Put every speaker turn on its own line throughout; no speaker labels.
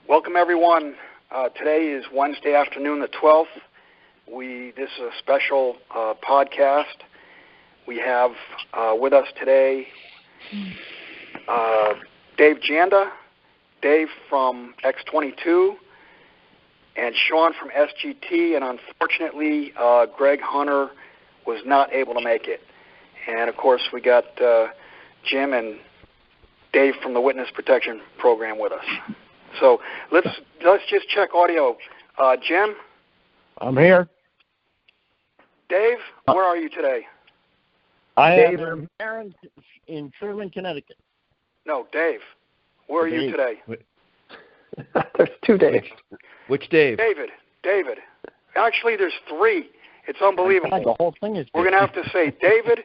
Welcome, everyone. Today is Wednesday afternoon, the 12th. This is a special podcast. We have with us today Dave Janda, Dave from X22, and Sean from SGT, and unfortunately, Greg Hunter was not able to make it. And, of course, we got Jim and Dave from the Witness Protection Program with us. So let's just check audio. Jim?
I'm here.
Dave, where are you today?
I am in Sherman, Connecticut.
No, Dave. Where are you today?
There's two Daves.
Which Dave?
David. Actually, there's three. It's unbelievable.
The whole thing is.
We're going to have to say David,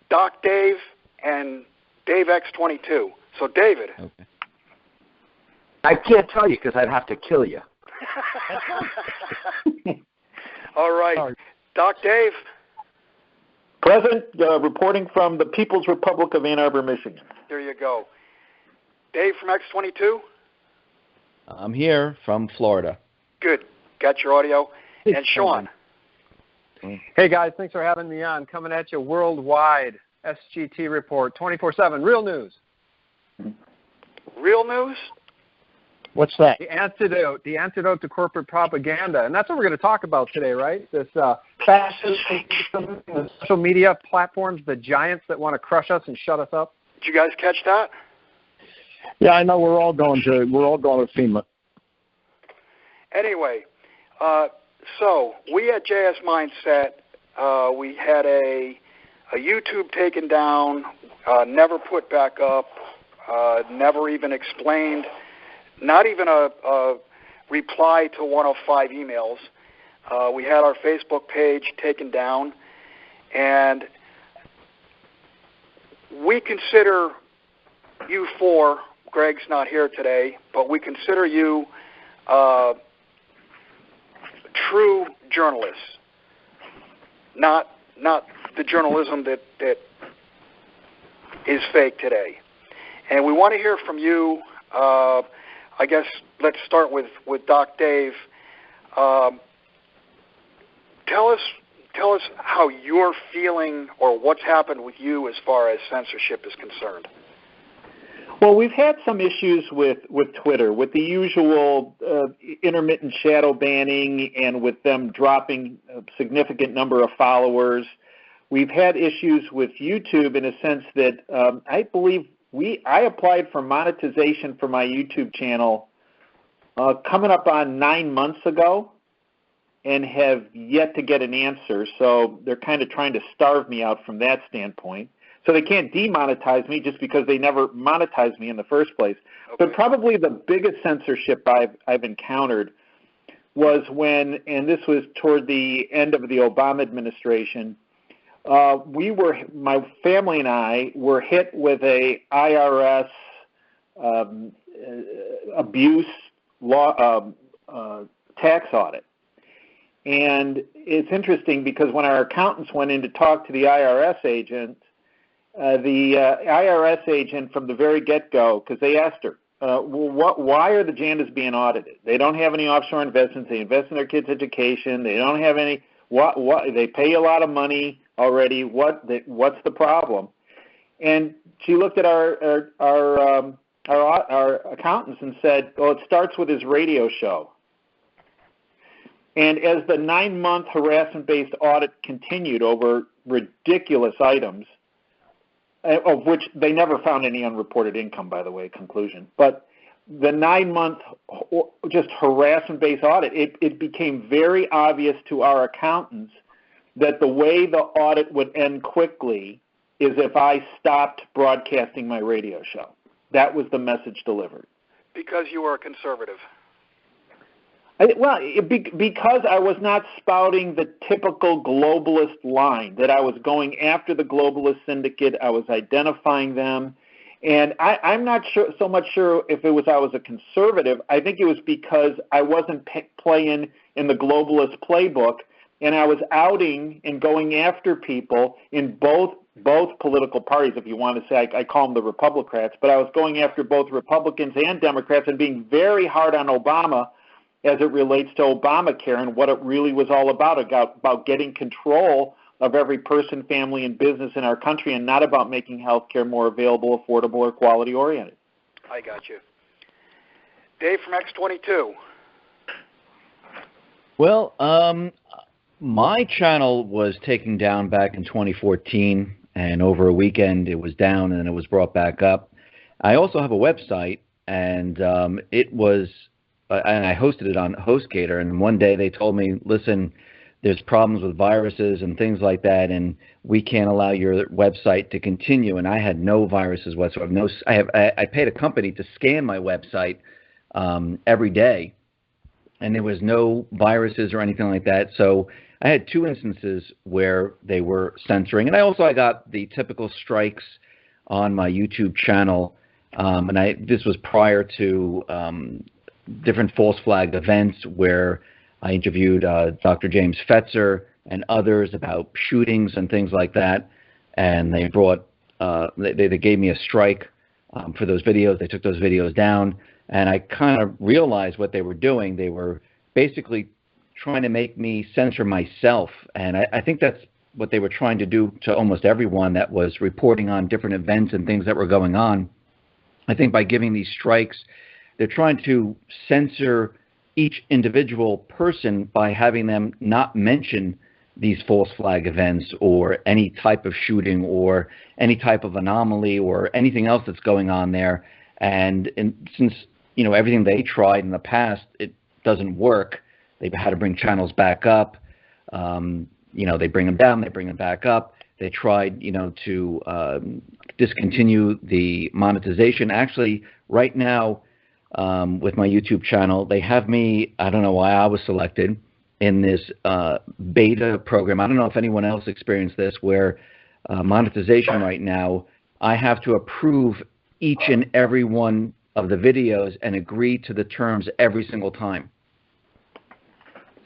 Doc Dave, and Dave X22. So, David.
Okay.
I can't tell you because I'd have to kill you.
All right.
Sorry.
Doc Dave.
Present, reporting from the People's Republic of Ann Arbor, Michigan.
There you go. Dave from X22.
I'm here from Florida.
Good. Got your audio. And Sean.
Hey, guys. Thanks for having me on. Coming at you worldwide. SGT Report, 24/7. Real news.
Real news?
What's that?
The antidote to corporate propaganda. And that's what we're going to talk about today, right? This fascist social media platforms, the giants that want to crush us and shut us up.
Did you guys catch that?
Yeah, I know we're all going to FEMA.
Anyway, so we at JSMineset, we had a YouTube taken down, never put back up, never even explained, not even a reply to 105 emails. We had our Facebook page taken down, and we consider you four, Greg's not here today, but we consider you true journalists, not the journalism that is fake today. And we want to hear from you. I guess let's start with Doc Dave. Tell us how you're feeling or what's happened with you as far as censorship is concerned.
Well, we've had some issues with Twitter, with the usual intermittent shadow banning and with them dropping a significant number of followers. We've had issues with YouTube in a sense that I believe I applied for monetization for my YouTube channel coming up on 9 months ago and have yet to get an answer. So they're kind of trying to starve me out from that standpoint. So they can't demonetize me just because they never monetized me in the first place. Okay. But probably the biggest censorship I've encountered was when, and this was toward the end of the Obama administration, my family and I were hit with a IRS abuse law tax audit. And it's interesting because when our accountants went in to talk to the IRS agent, IRS agent from the very get-go, because they asked her, why are the Jandas being audited? They don't have any offshore investments. They invest in their kids' education. They don't have any. They pay a lot of money already. What's the problem? And she looked at our accountants and said, "Well, it starts with his radio show." And as the 9-month harassment-based audit continued over ridiculous items, of which they never found any unreported income, by the way, conclusion. But the 9-month just harassment-based audit, it became very obvious to our accountants that the way the audit would end quickly is if I stopped broadcasting my radio show. That was the message delivered.
Because you were a conservative.
Because I was not spouting the typical globalist line, that I was going after the globalist syndicate, I was identifying them, and I'm not so much sure if I was a conservative. I think it was because I wasn't playing in the globalist playbook, and I was outing and going after people in both both political parties, if you want to say. I call them the Republicrats, but I was going after both Republicans and Democrats and being very hard on Obama as it relates to Obamacare and what it really was all about getting control of every person, family, and business in our country, and not about making health care more available, affordable, or quality-oriented.
I got you. Dave from X22.
Well, my channel was taken down back in 2014, and over a weekend it was down and then it was brought back up. I also have a website, and it was, and I hosted it on HostGator, and one day they told me, listen, there's problems with viruses and things like that, and we can't allow your website to continue. And I had no viruses whatsoever. I paid a company to scan my website every day, and there was no viruses or anything like that. So I had 2 instances where they were censoring, and I got the typical strikes on my YouTube channel, and this was prior to different false flag events where I interviewed Dr. James Fetzer and others about shootings and things like that, and they brought they gave me a strike for those videos. They took those videos down, and I kind of realized what they were doing. They were basically trying to make me censor myself, and I think that's what they were trying to do to almost everyone that was reporting on different events and things that were going on. I think by giving these strikes, they're trying to censor each individual person by having them not mention these false flag events or any type of shooting or any type of anomaly or anything else that's going on there. And since, everything they tried in the past, it doesn't work, they've had to bring channels back up. They bring them down, they bring them back up. They tried, to discontinue the monetization. Actually, right now, with my YouTube channel, they have me, I don't know why I was selected, in this beta program. I don't know if anyone else experienced this, where monetization right now, I have to approve each and every one of the videos and agree to the terms every single time.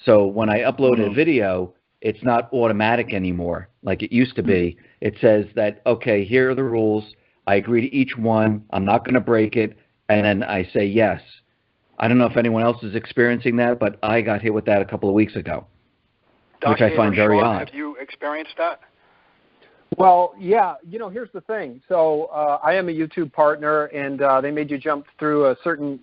So when I upload a video, it's not automatic anymore like it used to be. It says that, okay, here are the rules. I agree to each one. I'm not going to break it. And then I say yes. I don't know if anyone else is experiencing that, but I got hit with that a couple of weeks ago, which I find very odd.
Have you experienced that?
Well, yeah. Here's the thing. So I am a YouTube partner, and they made you jump through a certain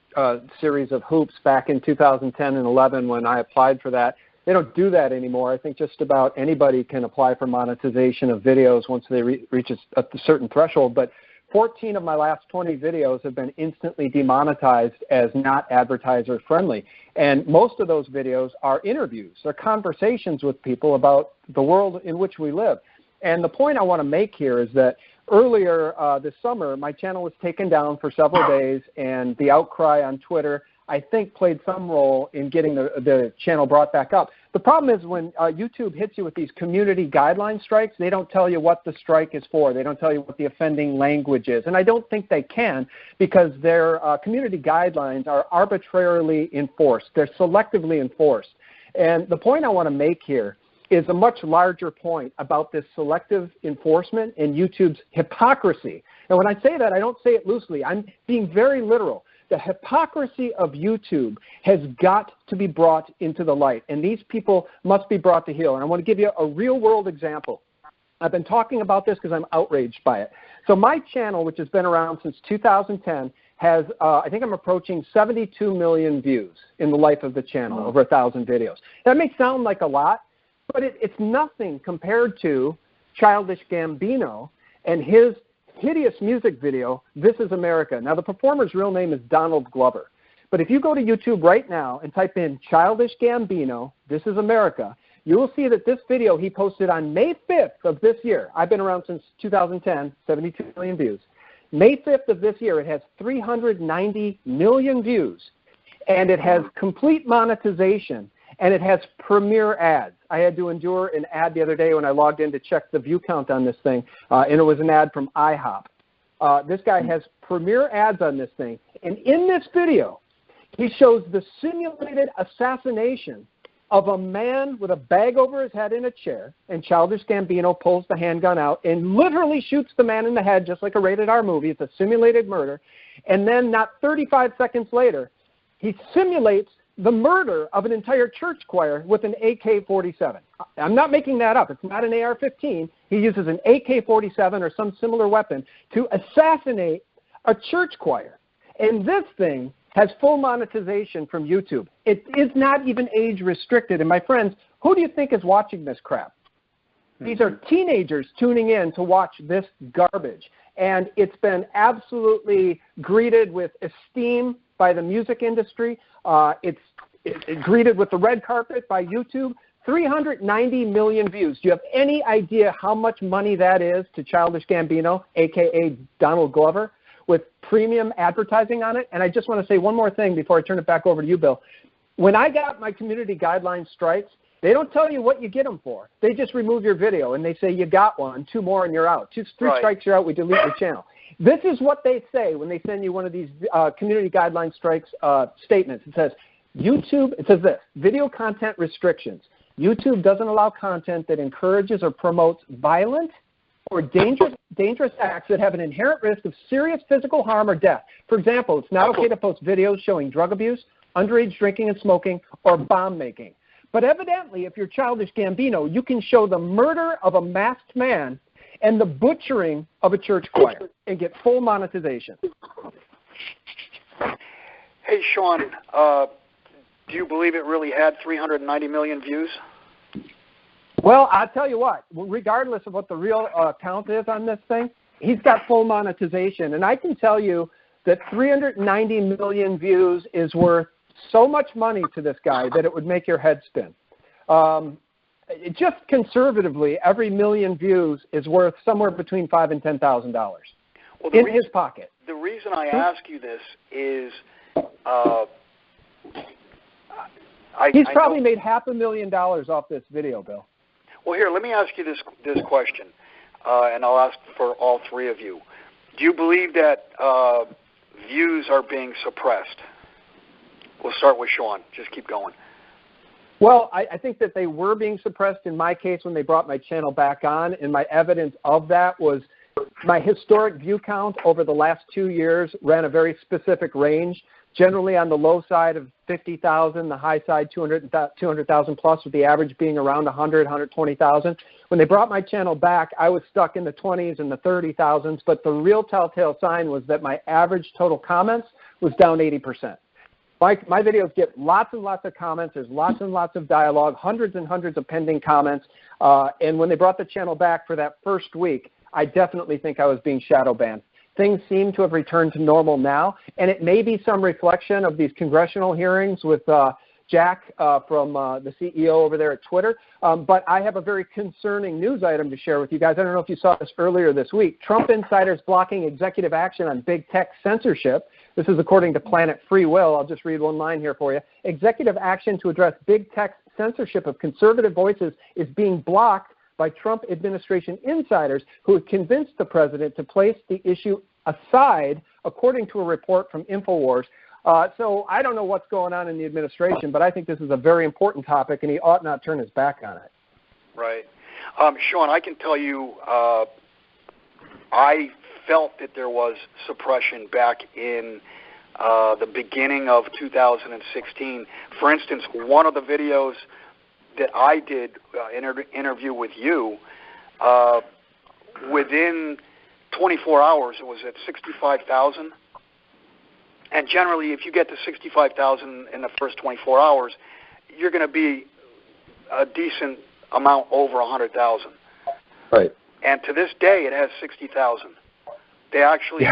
series of hoops back in 2010 and 11 when I applied for that. They don't do that anymore. I think just about anybody can apply for monetization of videos once they reach a certain threshold. But 14 of my last 20 videos have been instantly demonetized as not advertiser friendly. And most of those videos are interviews. They're conversations with people about the world in which we live. And the point I want to make here is that earlier this summer, my channel was taken down for several days, and the outcry on Twitter, I think, played some role in getting the channel brought back up. The problem is when YouTube hits you with these community guideline strikes, they don't tell you what the strike is for. They don't tell you what the offending language is. And I don't think they can, because their community guidelines are arbitrarily enforced. They're selectively enforced. And the point I want to make here is a much larger point about this selective enforcement and YouTube's hypocrisy. And when I say that, I don't say it loosely. I'm being very literal. The hypocrisy of YouTube has got to be brought into the light, and these people must be brought to heel. And I want to give you a real-world example. I've been talking about this because I'm outraged by it. So my channel, which has been around since 2010, has, I think I'm approaching 72 million views in the life of the channel, over 1,000 videos. That may sound like a lot, but it's nothing compared to Childish Gambino and his hideous music video, This Is America. Now, the performer's real name is Donald Glover. But if you go to YouTube right now and type in Childish Gambino, This Is America, you will see that this video he posted on May 5th of this year. I've been around since 2010, 72 million views. May 5th of this year, it has 390 million views, and it has complete monetization, and it has premier ads. I had to endure an ad the other day when I logged in to check the view count on this thing, and it was an ad from IHOP. This guy has premier ads on this thing, and in this video, he shows the simulated assassination of a man with a bag over his head in a chair, and Childish Gambino pulls the handgun out and literally shoots the man in the head, just like a rated R movie. It's a simulated murder. And then not 35 seconds later, he simulates the murder of an entire church choir with an AK-47. I'm not making that up. It's not an AR-15. He uses an AK-47 or some similar weapon to assassinate a church choir. And this thing has full monetization from YouTube. It is not even age restricted. And my friends, who do you think is watching this crap? These are teenagers tuning in to watch this garbage. And it's been absolutely greeted with esteem by the music industry. It's greeted with the red carpet by YouTube. 390 million views. Do you have any idea how much money that is to Childish Gambino, a.k.a. Donald Glover, with premium advertising on it? And I just want to say one more thing before I turn it back over to you, Bill. When I got my community guideline strikes, they don't tell you what you get them for. They just remove your video, and they say you got one, 2 more, and you're out. 3 strikes, you're out, we delete your channel. This is what they say when they send you one of these community guideline strikes statements. It says, YouTube, it says this, video content restrictions. YouTube doesn't allow content that encourages or promotes violent or dangerous acts that have an inherent risk of serious physical harm or death. For example, it's not okay to post videos showing drug abuse, underage drinking and smoking, or bomb making. But evidently, if you're Childish Gambino, you can show the murder of a masked man and the butchering of a church choir and get full monetization.
Hey, Sean, do you believe it really had 390 million views?
Well, I'll tell you what, regardless of what the real count is on this thing, he's got full monetization. And I can tell you that 390 million views is worth so much money to this guy that it would make your head spin. Just conservatively, every million views is worth somewhere between $5,000 and $10,000 in his pocket.
The reason I ask you this is
he's probably made $500,000 off this video, Bill.
Well, here, let me ask you this question, and I'll ask for all 3 of you. Do you believe that views are being suppressed? We'll start with Sean. Just keep going.
Well, I think that they were being suppressed in my case when they brought my channel back on, and my evidence of that was my historic view count over the last 2 years ran a very specific range, generally on the low side of 50,000, the high side 200,000 plus, with the average being around 100, 120,000. When they brought my channel back, I was stuck in the 20s and the 30,000s, but the real telltale sign was that my average total comments was down 80%. My videos get lots and lots of comments. There's lots and lots of dialogue, hundreds and hundreds of pending comments. And when they brought the channel back for that first week, I definitely think I was being shadow banned. Things seem to have returned to normal now, and it may be some reflection of these congressional hearings with Jack from the CEO over there at Twitter. But I have a very concerning news item to share with you guys. I don't know if you saw this earlier this week. Trump insiders blocking executive action on big tech censorship. This is according to Planet Free Will. I'll just read one line here for you. Executive action to address big tech censorship of conservative voices is being blocked by Trump administration insiders who have convinced the president to place the issue aside, according to a report from InfoWars. So I don't know what's going on in the administration, but I think this is a very important topic, and he ought not turn his back on it.
Right. Sean, I can tell you I felt that there was suppression back in the beginning of 2016. For instance, one of the videos that I did interview with you, within 24 hours it was at 65,000. And generally, if you get to 65,000 in the first 24 hours, you're going to be a decent amount over 100,000.
Right.
And to this day, it has 60,000. They actually,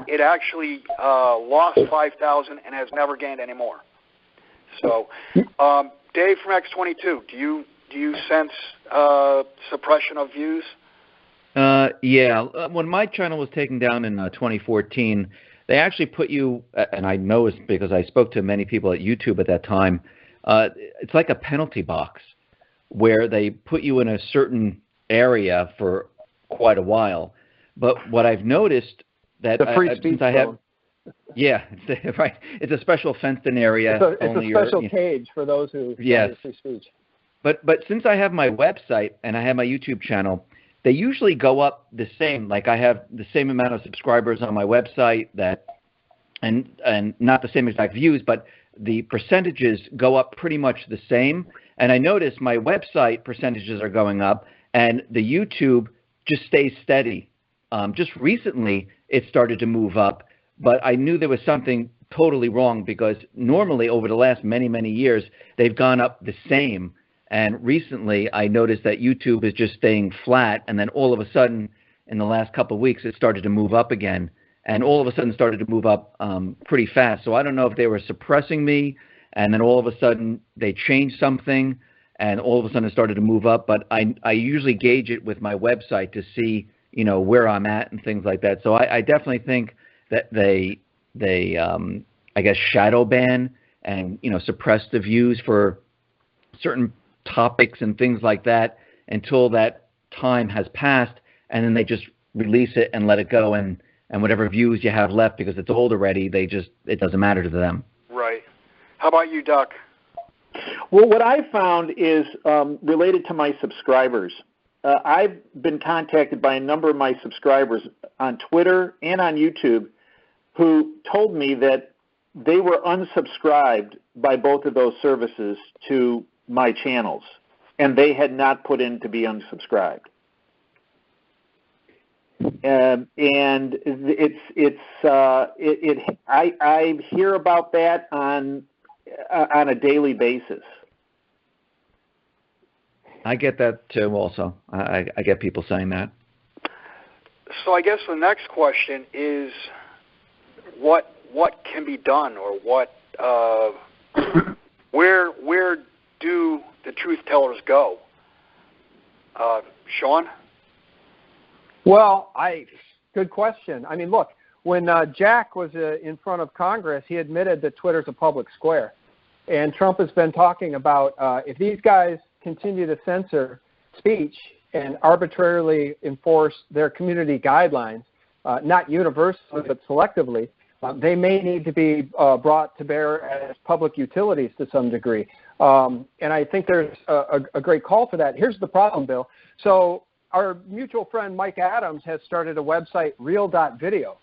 it actually lost 5,000 and has never gained any more. So, Dave from X22, do you sense suppression of views?
Yeah. When my channel was taken down in 2014, they actually put you, and I know it's because I spoke to many people at YouTube at that time, it's like a penalty box where they put you in a certain area for quite a while. But what I've noticed that
the free speech zone.
Yeah, right. It's a special fenced-in area.
It's a special cage for those who value free speech.
But since I have my website and I have my YouTube channel, they usually go up the same. Like I have the same amount of subscribers on my website and not the same exact views, but the percentages go up pretty much the same. And I notice my website percentages are going up, and the YouTube just stays steady. Just recently, it started to move up, but I knew there was something totally wrong because normally over the last many, many years, they've gone up the same. And recently, I noticed that YouTube is just staying flat, and then all of a sudden, in the last couple of weeks, it started to move up again, and all of a sudden started to move up pretty fast. So I don't know if they were suppressing me, and then all of a sudden they changed something, and all of a sudden it started to move up. But I usually gauge it with my website to see, where I'm at and things like that. So I definitely think that they I guess shadow ban and suppress the views for certain topics and things like that until that time has passed, and then they just release it and let it go, and whatever views you have left, because it's old already, it doesn't matter to them.
Right. How about you, Duck?
Well, what I found is related to my subscribers. I've been contacted by a number of my subscribers on Twitter and on YouTube who told me that they were unsubscribed by both of those services to my channels, and they had not put in to be unsubscribed. And I hear about that on a daily basis.
I get that too. Also, I get people saying that.
So I guess the next question is, what can be done, or what where do the truth tellers go? Sean?
Well, good question. I mean, look, when Jack was in front of Congress, he admitted that Twitter's a public square. And Trump has been talking about if these guys continue to censor speech and arbitrarily enforce their community guidelines, not universally but selectively, they may need to be brought to bear as public utilities to some degree. And I think there's a great call for that. Here's the problem, Bill. So our mutual friend Mike Adams has started a website, real.video.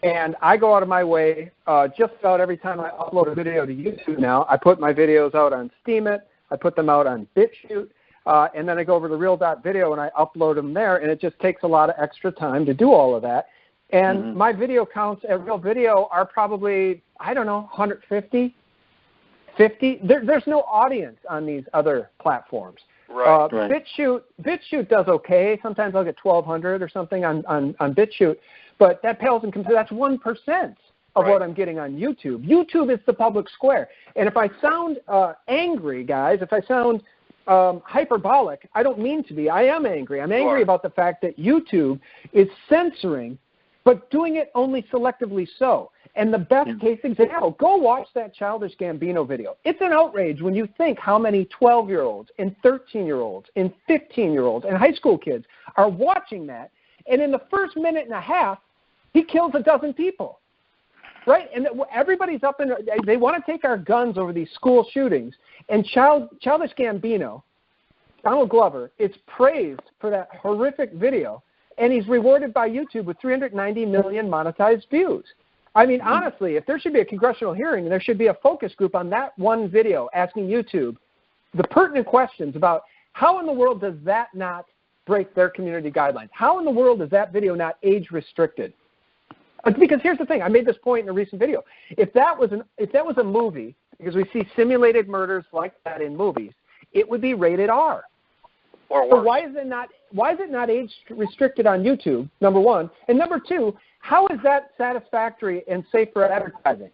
And I go out of my way just about every time I upload a video to YouTube now. I put my videos out on Steemit. I put them out on BitChute. And then I go over to real.video and I upload them there. And it just takes a lot of extra time to do all of that. And my video counts at Real Video are probably, 150, 50. There's no audience on these other platforms.
Right.
BitChute does okay. Sometimes I'll get 1,200 or something on BitChute, but that pales in comparison. That's 1% of what I'm getting on YouTube. YouTube is the public square. And if I sound angry, guys, if I sound hyperbolic, I don't mean to be. I am angry. I'm angry about the fact that YouTube is censoring, but doing it only selectively so. And the best case example, go watch that Childish Gambino video. It's an outrage when you think how many 12-year-olds and 13-year-olds and 15-year-olds and high school kids are watching that. And in the first minute and a half, he kills a dozen people, right? And everybody's up in – they want to take our guns over these school shootings. And Childish Gambino, Donald Glover, is praised for that horrific video, and he's rewarded by YouTube with 390 million monetized views. I mean, honestly, if there should be a congressional hearing, there should be a focus group on that one video asking YouTube the pertinent questions about how in the world does that not break their community guidelines? How in the world is that video not age restricted? Because here's the thing, I made this point in a recent video. If that was a movie, because we see simulated murders like that in movies, it would be rated R.
Or worse.
So why is it not age restricted on YouTube, number one? And number two, how is that satisfactory and safe for advertising?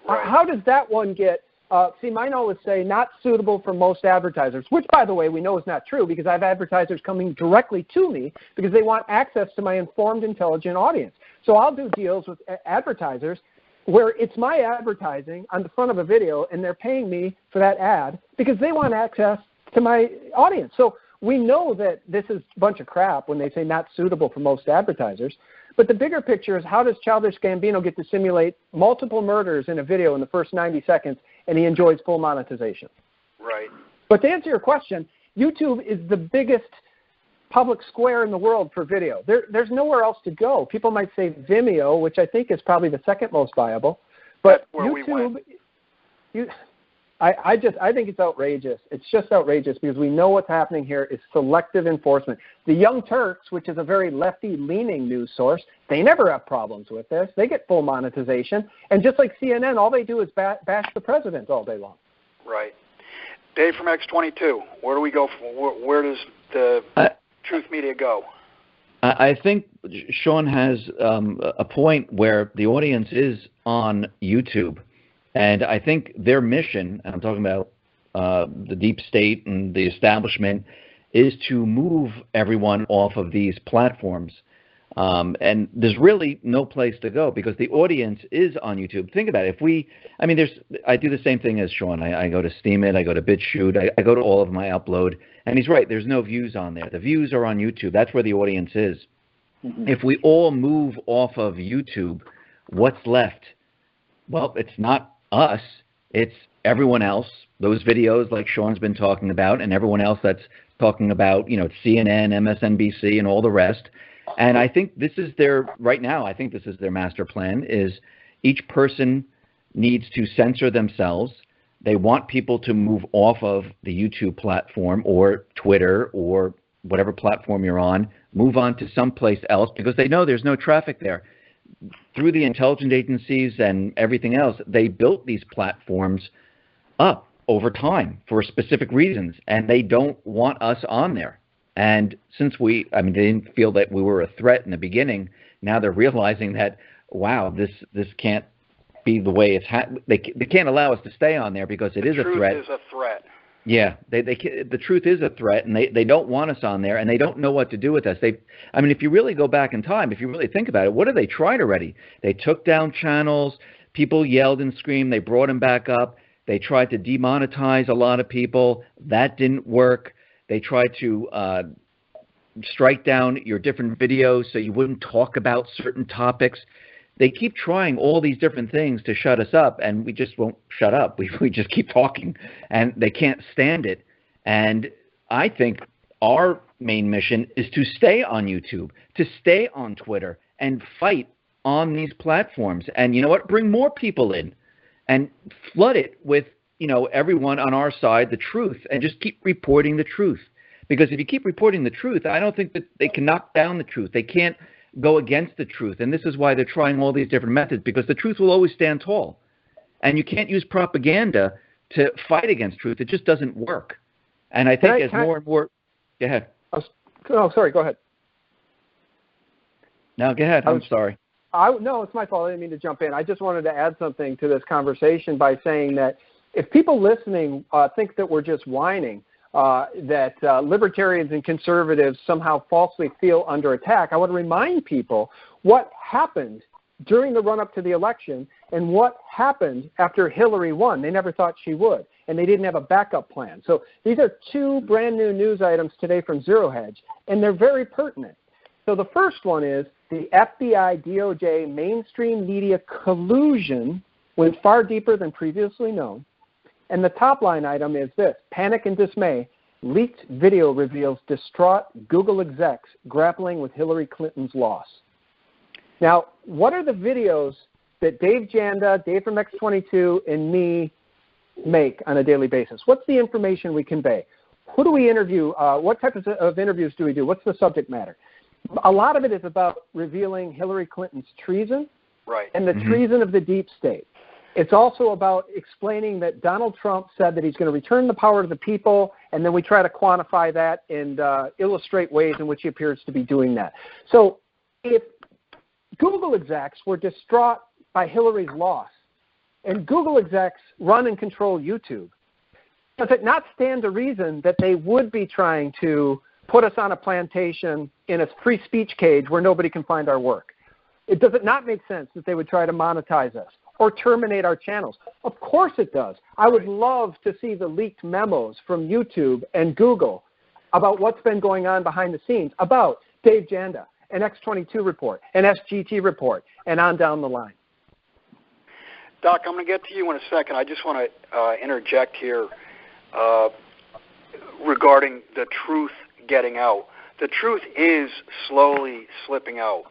Right. How does that one get, mine always say not suitable for most advertisers, which, by the way, we know is not true because I have advertisers coming directly to me because they want access to my informed, intelligent audience. So I'll do deals with advertisers where it's my advertising on the front of a video and they're paying me for that ad because they want access to my audience. So we know that this is a bunch of crap when they say not suitable for most advertisers. But the bigger picture is, how does Childish Gambino get to simulate multiple murders in a video in the first 90 seconds, and he enjoys full monetization?
Right.
But to answer your question, YouTube is the biggest public square in the world for video. There's nowhere else to go. People might say Vimeo, which I think is probably the second most viable. But YouTube, I think it's outrageous. It's just outrageous because we know what's happening here is selective enforcement. The Young Turks, which is a very lefty-leaning news source, they never have problems with this. They get full monetization. And just like CNN, all they do is bash the president all day long.
Right. Dave from X22, where do we go? Where does the Truth Media go?
I think Sean has a point where the audience is on YouTube. And I think their mission, and I'm talking about the deep state and the establishment, is to move everyone off of these platforms. And there's really no place to go because the audience is on YouTube. Think about it. I do the same thing as Sean. I go to Steemit, I go to BitChute, I go to all of my upload. And he's right, there's no views on there. The views are on YouTube. That's where the audience is. Mm-hmm. If we all move off of YouTube, what's left? Well, it's not us, it's everyone else, those videos like Sean's been talking about, and everyone else that's talking about, CNN, MSNBC, and all the rest. And I think this is right now, I think this is their master plan, is each person needs to censor themselves. They want people to move off of the YouTube platform or Twitter or whatever platform you're on, move on to someplace else because they know there's no traffic there. Through the intelligence agencies and everything else, they built these platforms up over time for specific reasons, and they don't want us on there. And since they didn't feel that we were a threat in the beginning, now they're realizing that, wow, this can't be the way they can't allow us to stay on there because it is a threat.
The truth is a threat.
Yeah, the truth is a threat, and they don't want us on there, and they don't know what to do with us. If you really go back in time, if you really think about it, what have they tried already? They took down channels, people yelled and screamed, they brought them back up. They tried to demonetize a lot of people. That didn't work. They tried to strike down your different videos so you wouldn't talk about certain topics. They keep trying all these different things to shut us up, and we just won't shut up. We just keep talking, and they can't stand it. And I think our main mission is to stay on YouTube, to stay on Twitter, and fight on these platforms. And you know what? Bring more people in and flood it with, everyone on our side, the truth, and just keep reporting the truth. Because if you keep reporting the truth, I don't think that they can knock down the truth. They can't go against the truth. And this is why they're trying all these different methods, because the truth will always stand tall. And you can't use propaganda to fight against truth. It just doesn't work. And I think more and more... Go ahead.
Oh, sorry. Go ahead.
No, go ahead. I'm sorry.
No, it's my fault. I didn't mean to jump in. I just wanted to add something to this conversation by saying that if people listening think that we're just whining, that libertarians and conservatives somehow falsely feel under attack, I want to remind people what happened during the run-up to the election and what happened after Hillary won. They never thought she would, and they didn't have a backup plan. So these are two brand-new news items today from Zero Hedge, and they're very pertinent. So the first one is the FBI, DOJ, mainstream media collusion went far deeper than previously known. And the top line item is this: panic and dismay. Leaked video reveals distraught Google execs grappling with Hillary Clinton's loss. Now, what are the videos that Dave Janda, Dave from X22, and me make on a daily basis? What's the information we convey? Who do we interview? What types of interviews do we do? What's the subject matter? A lot of it is about revealing Hillary Clinton's treason and the treason of the deep state. It's also about explaining that Donald Trump said that he's going to return the power to the people, and then we try to quantify that and illustrate ways in which he appears to be doing that. So if Google execs were distraught by Hillary's loss, and Google execs run and control YouTube, does it not stand to reason that they would be trying to put us on a plantation in a free speech cage where nobody can find our work? Does it not make sense that they would try to monetize us or terminate our channels? Of course it does. I would love to see the leaked memos from YouTube and Google about what's been going on behind the scenes about Dave Janda an X22 report, an SGT report, and on down the line.
Doc, I'm going to get to you in a second. I just want to interject here regarding the truth getting out. The truth is slowly slipping out.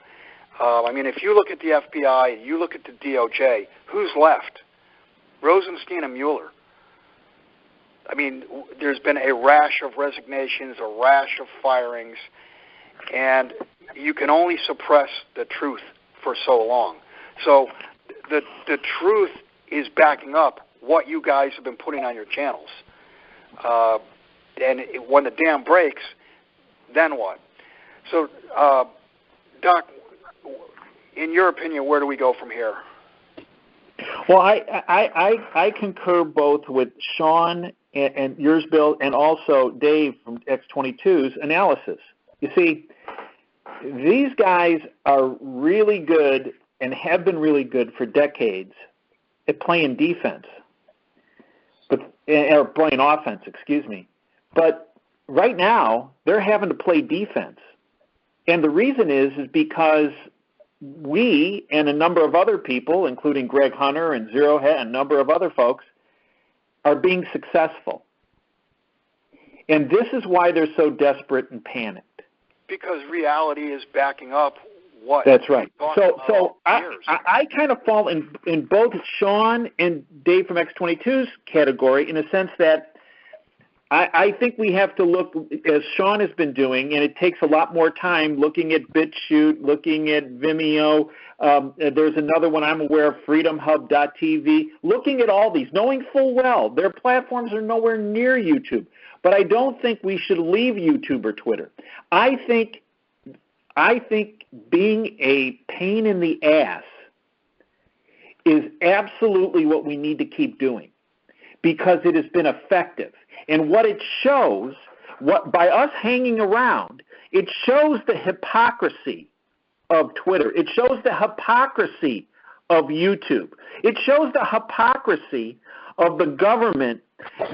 I mean, if you look at the FBI, you look at the DOJ, who's left? Rosenstein and Mueller. I mean, there's been a rash of resignations, a rash of firings, and you can only suppress the truth for so long. So the truth is backing up what you guys have been putting on your channels. And when the dam breaks, then what? So, Doc, in your opinion, where do we go from here?
Well, I concur both with Sean and yours, Bill, and also Dave from X22's analysis. You see, these guys are really good and have been really good for decades at playing defense, or playing offense, excuse me. But right now, they're having to play defense. And the reason is because we and a number of other people, including Greg Hunter and Zero Hedge and a number of other folks, are being successful. And this is why they're so desperate and panicked.
Because reality is backing up what.
That's right. So I kind of fall in both Sean and Dave from X22's category, in a sense that I think we have to look, as Sean has been doing, and it takes a lot more time looking at BitChute, looking at Vimeo. There's another one I'm aware of, freedomhub.tv, looking at all these, knowing full well their platforms are nowhere near YouTube. But I don't think we should leave YouTube or Twitter. I think being a pain in the ass is absolutely what we need to keep doing, because it has been effective. And what it shows, by us hanging around, it shows the hypocrisy of Twitter. It shows the hypocrisy of YouTube. It shows the hypocrisy of the government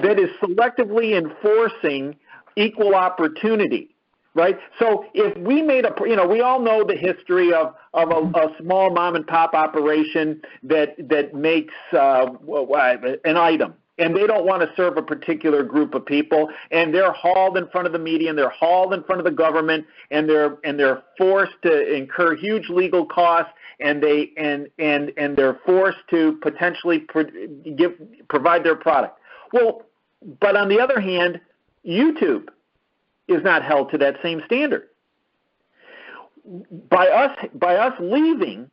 that is selectively enforcing equal opportunity, right? So if we made we all know the history of a small mom and pop operation that makes an item, and they don't want to serve a particular group of people, and they're hauled in front of the media, and they're hauled in front of the government, and they're forced to incur huge legal costs, and they're forced to potentially provide their product. Well, but on the other hand, YouTube is not held to that same standard. By us leaving,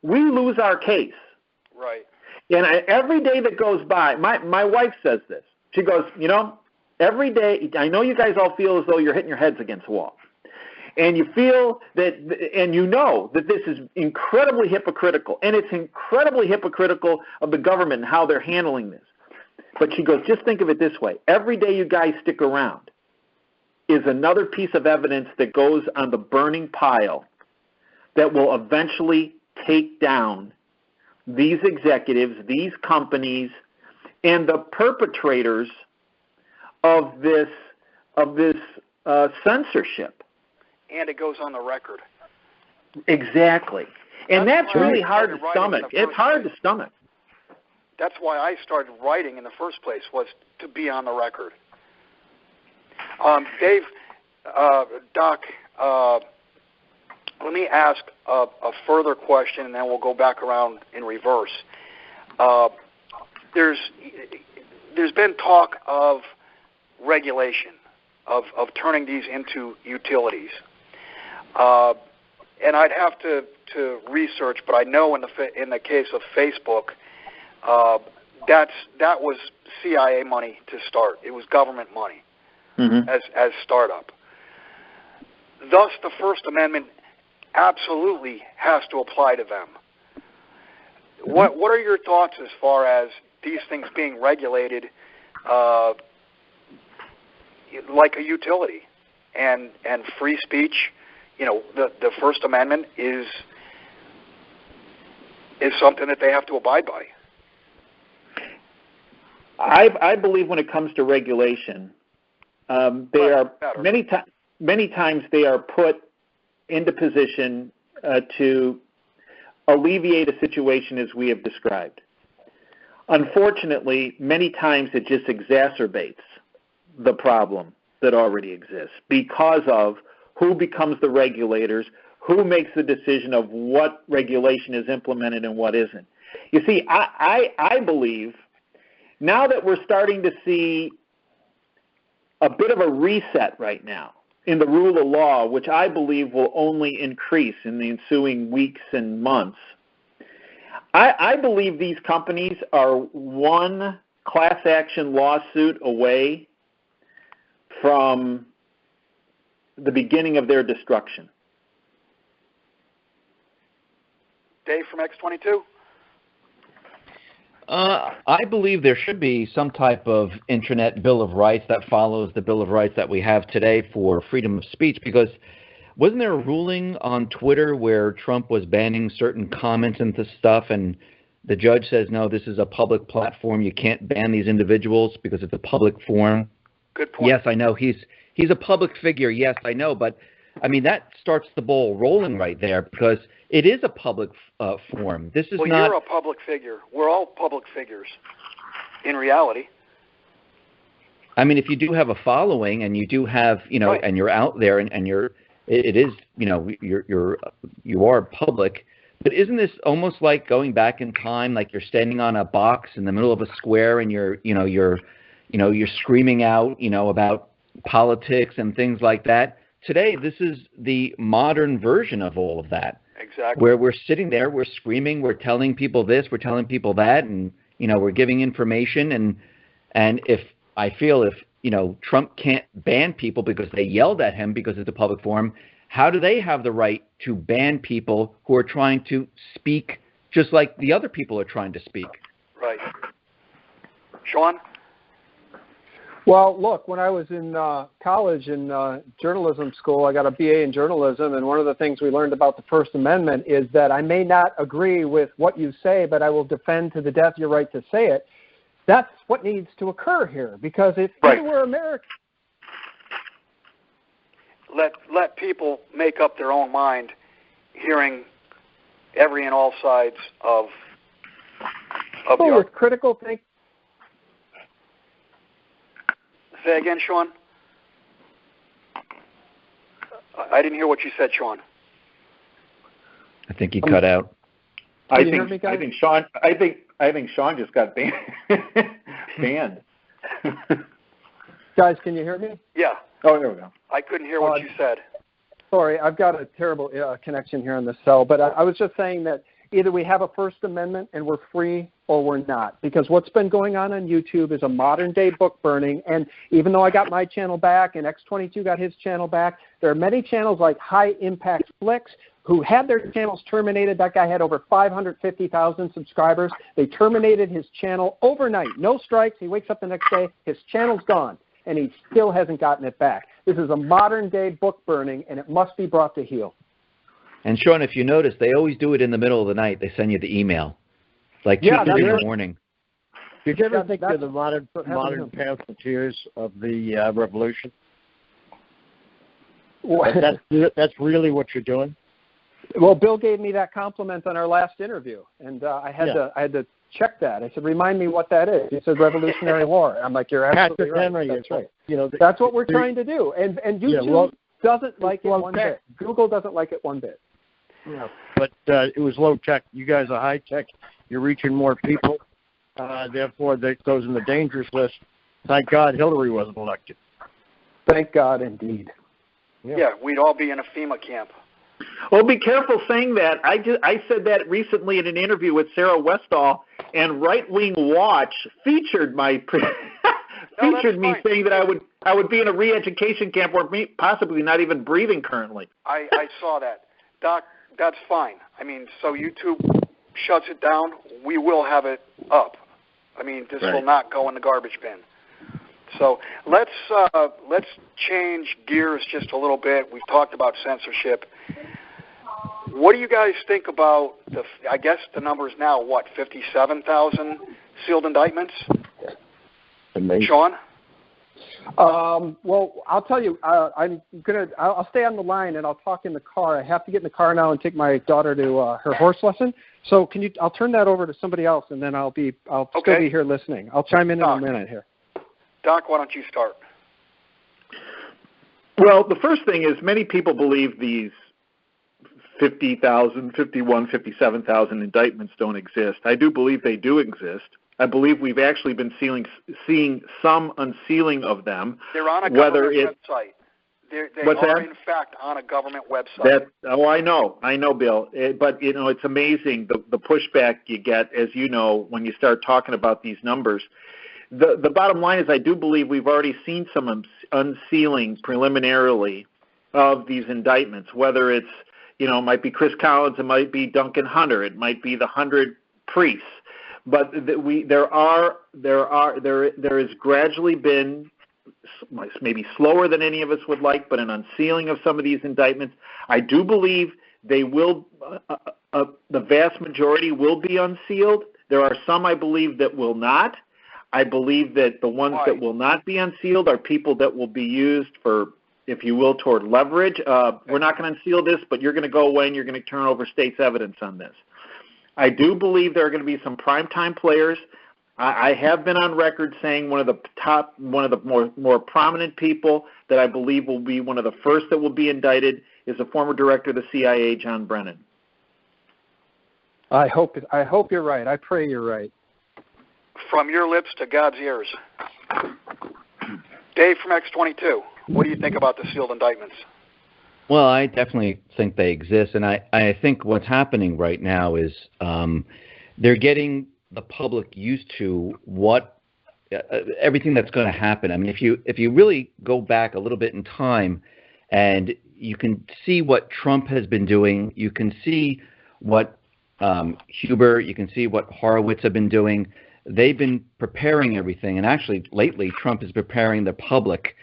we lose our case.
Right.
And every day that goes by, my wife says this. She goes, every day, I know you guys all feel as though you're hitting your heads against the wall. And you feel that, and you know that this is incredibly hypocritical. And it's incredibly hypocritical of the government and how they're handling this. But she goes, just think of it this way. Every day you guys stick around is another piece of evidence that goes on the burning pile that will eventually take down these executives, these companies, and the perpetrators of this censorship.
And it goes on the record.
Exactly. And that's really hard to stomach. It's hard to stomach.
That's why I started writing in the first place, was to be on the record. Dave, Doc, let me ask a further question, and then we'll go back around in reverse. There's been talk of regulation, of turning these into utilities. And I'd have to research, but I know in the case of Facebook, that was CIA money to start. It was government money as startup. Thus, the First Amendment absolutely has to apply to them. What are your thoughts as far as these things being regulated like a utility, and free speech? The First Amendment is something that they have to abide by.
I believe when it comes to regulation, they are many times they are put into position to alleviate a situation as we have described. Unfortunately, many times it just exacerbates the problem that already exists because of who becomes the regulators, who makes the decision of what regulation is implemented and what isn't. You see, I believe now that we're starting to see a bit of a reset right now in the rule of law, which I believe will only increase in the ensuing weeks and months, I believe these companies are one class action lawsuit away from the beginning of their destruction.
Dave from X22?
I believe there should be some type of Internet Bill of Rights that follows the Bill of Rights that we have today for freedom of speech, because wasn't there a ruling on Twitter where Trump was banning certain comments and stuff, and the judge says, no, this is a public platform, you can't ban these individuals because it's a public forum?
Good point.
Yes, I know. He's a public figure, yes, I know, but I mean, that starts the ball rolling right there because it is a public forum. This is
well,
not...
you're a public figure. We're all public figures in reality.
I mean, if you do have a following and you do have, you know,
right.
and you're out there and you're, it is, you know, you are public, but isn't this almost like going back in time, like you're standing on a box in the middle of a square and you're screaming out, you know, about politics and things like that? Today, this is the modern version of all of that.
Exactly.
Where we're sitting there, we're screaming, we're telling people this, we're telling people that, and, you know, we're giving information. And if I feel if, you know, Trump can't ban people because they yelled at him because it's a public forum, how do they have the right to ban people who are trying to speak just like the other people are trying to speak?
Right. Sean?
Well, look, when I was in college in journalism school, I got a BA in journalism, and one of the things we learned about the First Amendment is that I may not agree with what you say, but I will defend to the death your right to say it. That's what needs to occur here, because if
right.
we're Americans...
Let people make up their own mind, hearing every and all sides of the
with critical thinking.
Say again, Sean? I didn't hear what you said, Sean.
I think he cut out.
I think Sean just got banned.
Guys, can you hear me?
Yeah.
Oh, there we go.
I couldn't hear what you said.
Sorry, I've got a terrible connection here on the cell, but I was just saying that either we have a First Amendment and we're free or we're not, because what's been going on YouTube is a modern-day book burning, and even though I got my channel back and X22 got his channel back, there are many channels like High Impact Flicks who had their channels terminated. That guy had over 550,000 subscribers. They terminated his channel overnight. No strikes. He wakes up the next day, his channel's gone, and he still hasn't gotten it back. This is a modern-day book burning, and it must be brought to heel.
And Sean, if you notice, they always do it in the middle of the night. They send you the email, like 2 in the morning.
Did you ever think they're the modern pamphleteers of the revolution? That's really what you're doing?
Well, Bill gave me that compliment on our last interview, and I had to check that. I said, remind me what that is. He said Revolutionary War. I'm like, you're absolutely right.
Henry,
that's right.
You know,
that's what we're trying to do. And YouTube doesn't like it one bit. Google doesn't like it one bit.
Yeah, but it was low tech. You guys are high tech. You're reaching more people. Therefore, that goes in the dangerous list. Thank God Hillary wasn't elected.
Thank God, indeed.
Yeah, we'd all be in a FEMA camp.
Well, be careful saying that. I said that recently in an interview with Sarah Westall, and Right Wing Watch featured me saying that I would be in a re-education camp or possibly not even breathing currently.
I saw that. Doc, that's fine. I mean, so YouTube shuts it down, we will have it up. I mean, this will not go in the garbage bin. So let's change gears just a little bit. We've talked about censorship. What do you guys think about I guess the number is now, 57,000 sealed indictments?
Amazing.
Sean?
Well, I'll tell you, I'll stay on the line and I'll talk in the car. I have to get in the car now and take my daughter to her horse lesson. So I'll turn that over to somebody else, and then I'll still be here listening. I'll chime in a minute here.
Doc, why don't you start?
Well, the first thing is many people believe these 50,000, 51, 57,000 indictments don't exist. I do believe they do exist. I believe we've actually been seeing some unsealing of them.
They're on a government website. They are, in fact, on a government website.
I know, Bill. But, it's amazing the pushback you get, as you know, when you start talking about these numbers. The bottom line is I do believe we've already seen some unsealing preliminarily of these indictments, whether it's, it might be Chris Collins, it might be Duncan Hunter, it might be the 100 priests. But there has gradually been, maybe slower than any of us would like, but an unsealing of some of these indictments. I do believe they will, the vast majority will be unsealed. There are some, I believe, that will not. I believe that the ones that will not be unsealed are people that will be used for, if you will, toward leverage. We're not going to unseal this, but you're going to go away and you're going to turn over state's evidence on this. I do believe there are going to be some primetime players. I have been on record saying one of the more prominent people that I believe will be one of the first that will be indicted is the former director of the CIA, John Brennan.
I hope you're right. I pray you're right.
From your lips to God's ears. Dave from X22, what do you think about the sealed indictments?
Well, I definitely think they exist, and I think what's happening right now is they're getting the public used to everything that's going to happen. I mean, if you really go back a little bit in time, and you can see what Trump has been doing, you can see what Huber, you can see what Horowitz have been doing. They've been preparing everything, and actually lately Trump is preparing the public.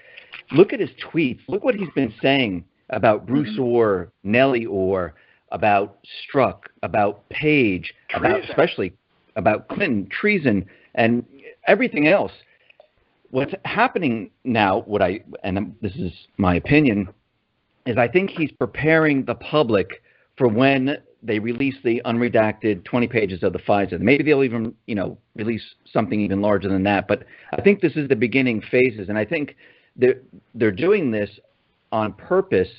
Look at his tweets. Look what he's been saying about Bruce Orr, Nellie Orr, about Strzok, about Page, especially about Clinton, treason, and everything else. What's happening now, and this is my opinion, is I think he's preparing the public for when they release the unredacted 20 pages of the FISA. Maybe they'll even, release something even larger than that. But I think this is the beginning phases, and I think they're doing this on purpose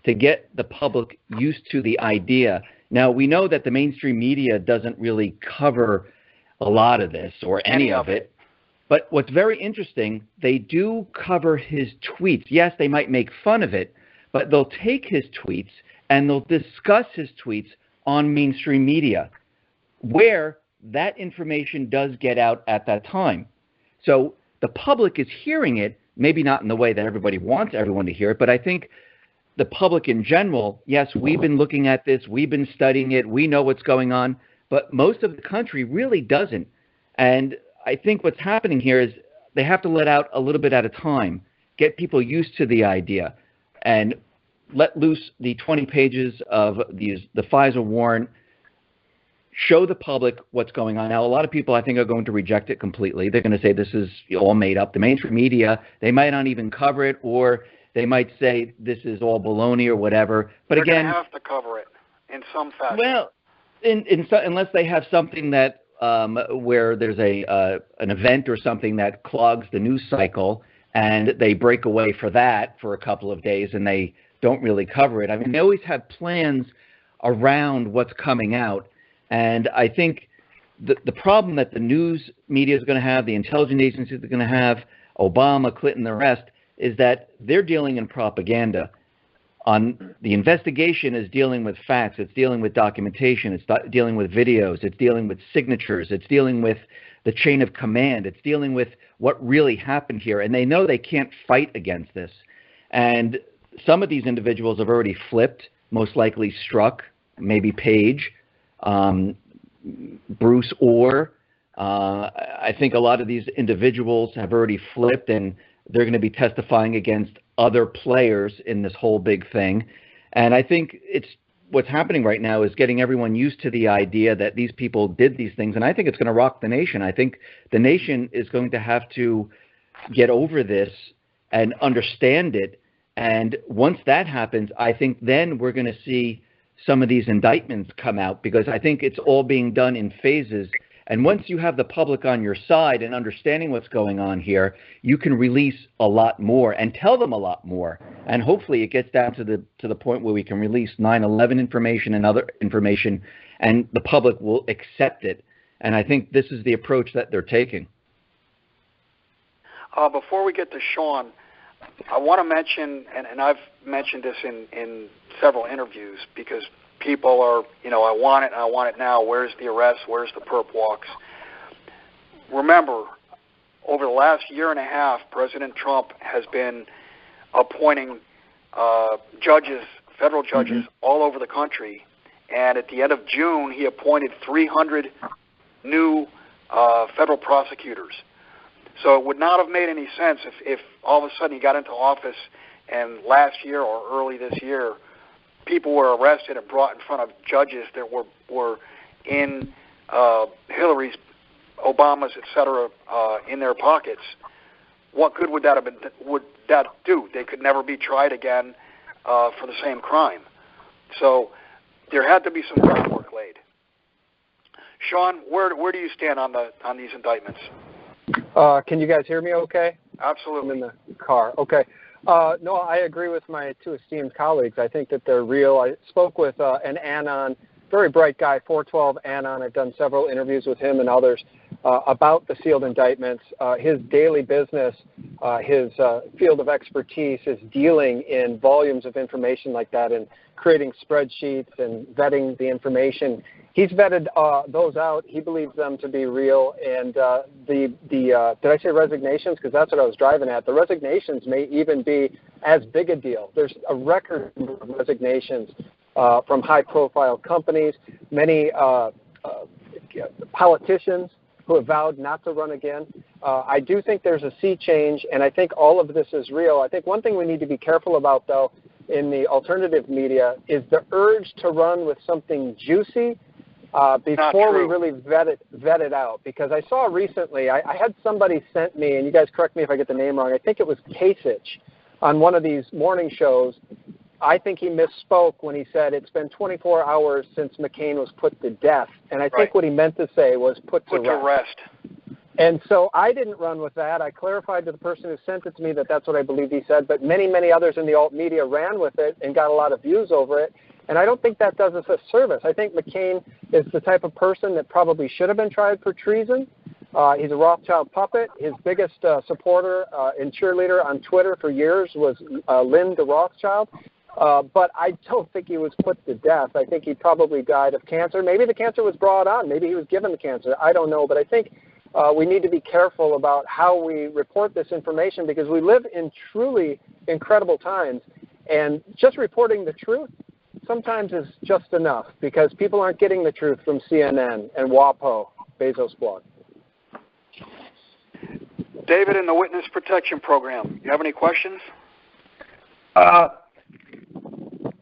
to get the public used to the idea. Now, we know that the mainstream media doesn't really cover a lot of this or any of it. But what's very interesting, they do cover his tweets. Yes, they might make fun of it, but they'll take his tweets and they'll discuss his tweets on mainstream media, where that information does get out at that time. So the public is hearing it, maybe not in the way that everybody wants everyone to hear it, but I think the public in general, yes, we've been looking at this, we've been studying it, we know what's going on, but most of the country really doesn't. And I think what's happening here is they have to let out a little bit at a time, get people used to the idea, and let loose the 20 pages of the FISA warrant, show the public what's going on. Now, a lot of people, I think, are going to reject it completely. They're going to say this is all made up. The mainstream media, they might not even cover it, or they might say this is all baloney or whatever. But
they're
again,
going to have to cover it in some fashion.
Well, unless they have something that where there's an event or something that clogs the news cycle, and they break away for that for a couple of days, and they don't really cover it. I mean, they always have plans around what's coming out. And I think the problem that the news media is going to have, the intelligence agencies are going to have, Obama, Clinton, the rest, is that they're dealing in propaganda. The investigation is dealing with facts. It's dealing with documentation. It's dealing with videos. It's dealing with signatures. It's dealing with the chain of command. It's dealing with what really happened here. And they know they can't fight against this. And some of these individuals have already flipped, most likely Strzok, maybe Page, Bruce Orr. I think a lot of these individuals have already flipped, and they're going to be testifying against other players in this whole big thing. And I think what's happening right now is getting everyone used to the idea that these people did these things, and I think it's going to rock the nation. I think the nation is going to have to get over this and understand it. And once that happens, I think then we're going to see some of these indictments come out, because I think it's all being done in phases. And once you have the public on your side and understanding what's going on here, you can release a lot more and tell them a lot more. And hopefully it gets down to the point where we can release 9/11 information and other information, and the public will accept it. And I think this is the approach that they're taking.
Before we get to Sean, I want to mention, and I've mentioned this in several interviews, because people are, I want it and I want it now. Where's the arrest? Where's the perp walks? Remember, over the last year and a half, President Trump has been appointing judges, federal judges, all over the country. And at the end of June, he appointed 300 new federal prosecutors. So it would not have made any sense if all of a sudden he got into office and last year or early this year, people were arrested and brought in front of judges that were in Hillary's, Obama's, etc., in their pockets. What good would that have been? Would that do? They could never be tried again for the same crime. So there had to be some groundwork laid. Sean, where do you stand on these indictments?
Can you guys hear me okay?
Absolutely.
I'm in the car. Okay. No, I agree with my two esteemed colleagues. I think that they're real. I spoke with an Anon, very bright guy, 412 Anon. I've done several interviews with him and others about the sealed indictments. His daily business, his field of expertise is dealing in volumes of information like that and creating spreadsheets and vetting the information. He's vetted those out. He believes them to be real. And did I say resignations? Because that's what I was driving at. The resignations may even be as big a deal. There's a record number of resignations from high-profile companies, many politicians who have vowed not to run again. I do think there's a sea change, and I think all of this is real. I think one thing we need to be careful about, though, in the alternative media is the urge to run with something juicy before we really vet it out. Because I saw recently, I had somebody sent me, and you guys correct me if I get the name wrong, I think it was Kasich on one of these morning shows. I think he misspoke when he said it's been 24 hours since McCain was put to death. And I think what he meant to say was put to rest. And so I didn't run with that. I clarified to the person who sent it to me that that's what I believed he said. But many, many others in the alt media ran with it and got a lot of views over it. And I don't think that does us a service. I think McCain is the type of person that probably should have been tried for treason. He's a Rothschild puppet. His biggest supporter and cheerleader on Twitter for years was Linda Rothschild. But I don't think he was put to death. I think he probably died of cancer. Maybe the cancer was brought on. Maybe he was given the cancer. I don't know. But I think we need to be careful about how we report this information, because we live in truly incredible times. And just reporting the truth sometimes is just enough, because people aren't getting the truth from CNN and WAPO, Bezos blog.
David, in the Witness Protection Program, you have any questions?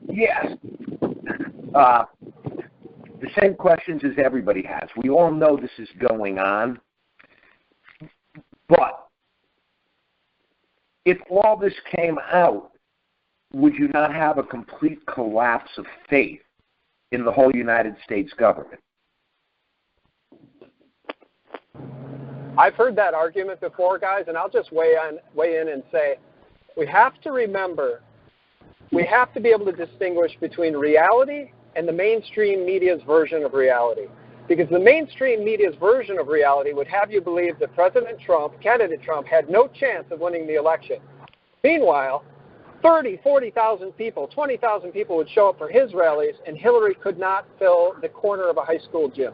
Yes. The same questions as everybody has. We all know this is going on. But if all this came out, would you not have a complete collapse of faith in the whole United States government?
I've heard that argument before, guys, and I'll just weigh in and say we have to remember, we have to be able to distinguish between reality and the mainstream media's version of reality. Because the mainstream media's version of reality would have you believe that President Trump, candidate Trump, had no chance of winning the election. Meanwhile, 30, 40,000 people, 20,000 people would show up for his rallies, and Hillary could not fill the corner of a high school gym.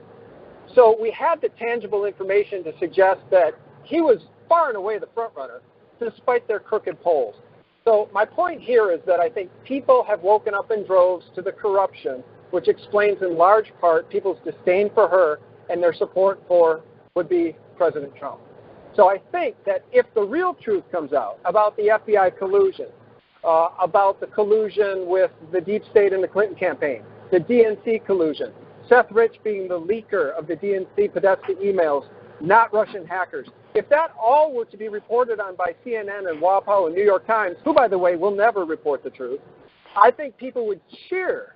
So we had the tangible information to suggest that he was far and away the front runner, despite their crooked polls. So my point here is that I think people have woken up in droves to the corruption, which explains in large part people's disdain for her and their support for would-be President Trump. So I think that if the real truth comes out about the FBI collusion, about the collusion with the deep state and the Clinton campaign, the DNC collusion, Seth Rich being the leaker of the DNC Podesta emails, not Russian hackers, if that all were to be reported on by CNN and WAPO and New York Times, who, by the way, will never report the truth, I think people would cheer.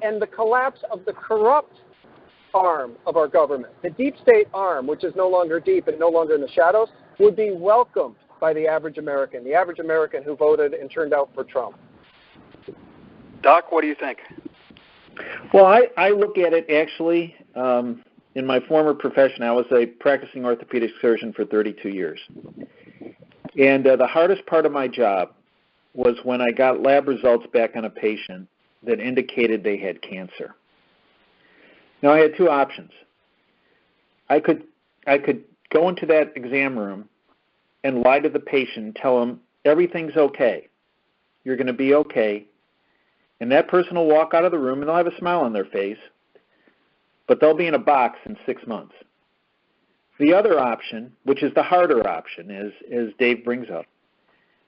And the collapse of the corrupt arm of our government, the deep state arm, which is no longer deep and no longer in the shadows, would be welcomed by the average American who voted and turned out for Trump.
Doc, what do you think?
Well, I look at it actually, in my former profession, I was a practicing orthopedic surgeon for 32 years. And the hardest part of my job was when I got lab results back on a patient that indicated they had cancer. Now, I had two options. I could go into that exam room and lie to the patient and tell them everything's okay. You're going to be okay. And that person will walk out of the room and they'll have a smile on their face, but they'll be in a box in 6 months. The other option, which is the harder option, as Dave brings up,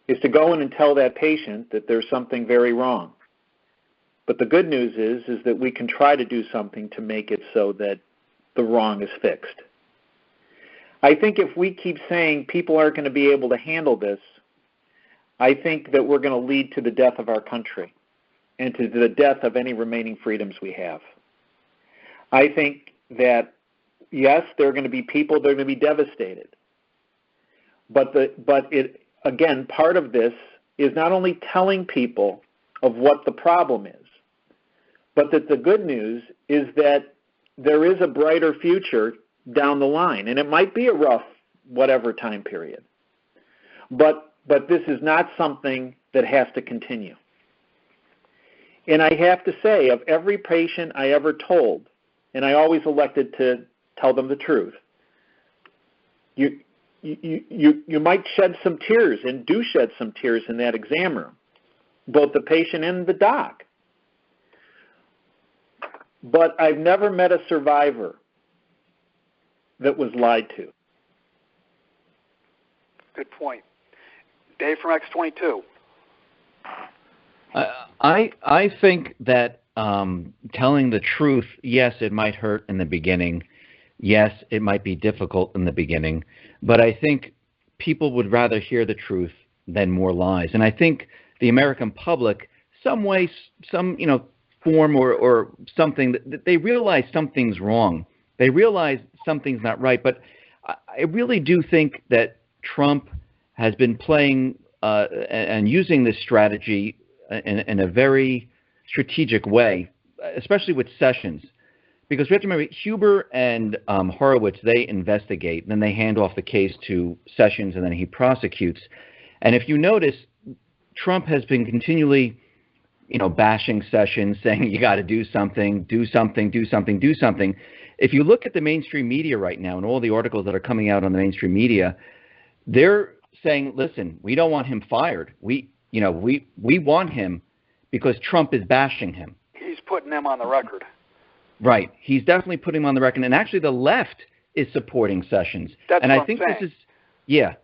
is to go in and tell that patient that there's something very wrong. But the good news is that we can try to do something to make it so that the wrong is fixed. I think if we keep saying people aren't going to be able to handle this, I think that we're going to lead to the death of our country and to the death of any remaining freedoms we have. I think that, yes, there are going to be people that are going to be devastated. But again, part of this is not only telling people of what the problem is, but that the good news is that there is a brighter future down the line. And it might be a rough whatever time period. But this is not something that has to continue. And I have to say, of every patient I ever told, and I always elected to tell them the truth, you might shed some tears, and do shed some tears in that exam room, both the patient and the doc. But I've never met a survivor that was lied to.
Good point. Dave from X22.
I think that telling the truth, yes, it might hurt in the beginning. Yes, it might be difficult in the beginning. But I think people would rather hear the truth than more lies. And I think the American public, some form or something, that they realize something's wrong. They realize something's not right. But I really do think that Trump has been playing and using this strategy in a very strategic way, especially with Sessions. Because we have to remember, Huber and Horowitz, they investigate, then they hand off the case to Sessions, and then he prosecutes. And if you notice, Trump has been continually, bashing Sessions, saying you got to do something, do something, do something, do something. If you look at the mainstream media right now and all the articles that are coming out on the mainstream media, they're saying, listen, we don't want him fired. We want him because Trump is bashing him.
He's putting them on the record.
Right. He's definitely putting him on the record. And actually the left is supporting Sessions.
That's
and
what
I think
I'm saying.
this is, yeah,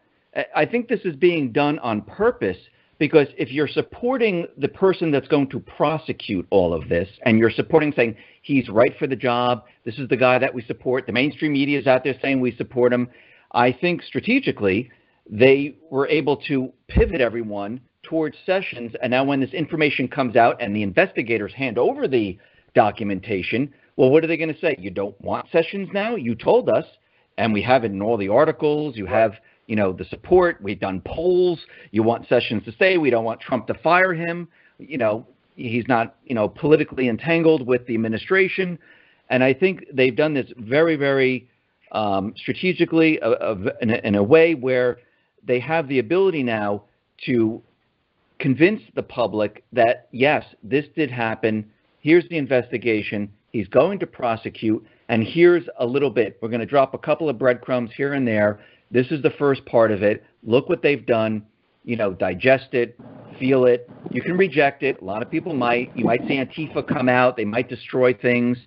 I think this is being done on purpose, because if you're supporting the person that's going to prosecute all of this, and you're supporting, saying he's right for the job, this is the guy that we support, the mainstream media is out there saying we support him, I think strategically they were able to pivot everyone towards Sessions. And now when this information comes out and the investigators hand over the documentation, well, what are they going to say? You don't want Sessions now? You told us, and we have it in all the articles. You have, the support. We've done polls. You want Sessions to stay. We don't want Trump to fire him. He's not, politically entangled with the administration. And I think they've done this very, very strategically in a way where they have the ability now to convince the public that, yes, this did happen. Here's the investigation. He's going to prosecute. And here's a little bit. We're going to drop a couple of breadcrumbs here and there. This is the first part of it. Look what they've done. Digest it, feel it. You can reject it. A lot of people might. You might see Antifa come out. They might destroy things.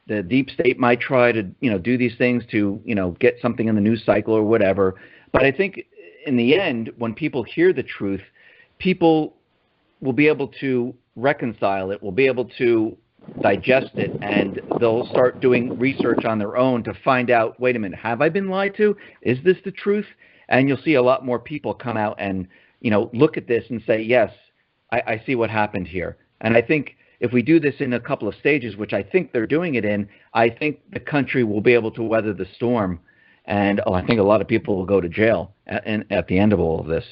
The deep state might try to, do these things to, get something in the news cycle or whatever. But I think in the end, when people hear the truth, people will be able to reconcile it, will be able to digest it, and they'll start doing research on their own to find out, wait a minute, have I been lied to? Is this the truth? And you'll see a lot more people come out and, look at this and say, yes, I see what happened here. And I think if we do this in a couple of stages, which I think they're doing it in, I think the country will be able to weather the storm. And I think a lot of people will go to jail at the end of all of this.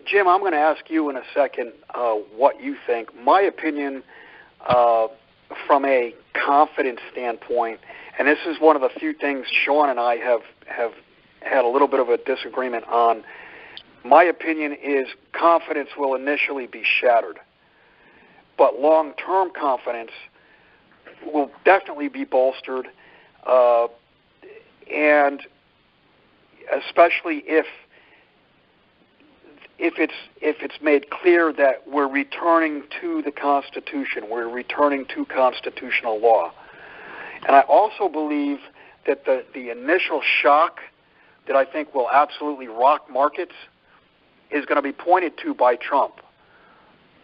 Jim, I'm going to ask you in a second what you think. My opinion from a confidence standpoint, and this is one of the few things Sean and I have had a little bit of a disagreement on. My opinion is confidence will initially be shattered, but long-term confidence will definitely be bolstered, and especially if it's made clear that we're returning to the Constitution, we're returning to constitutional law. And I also believe that the initial shock that I think will absolutely rock markets is going to be pointed to by Trump.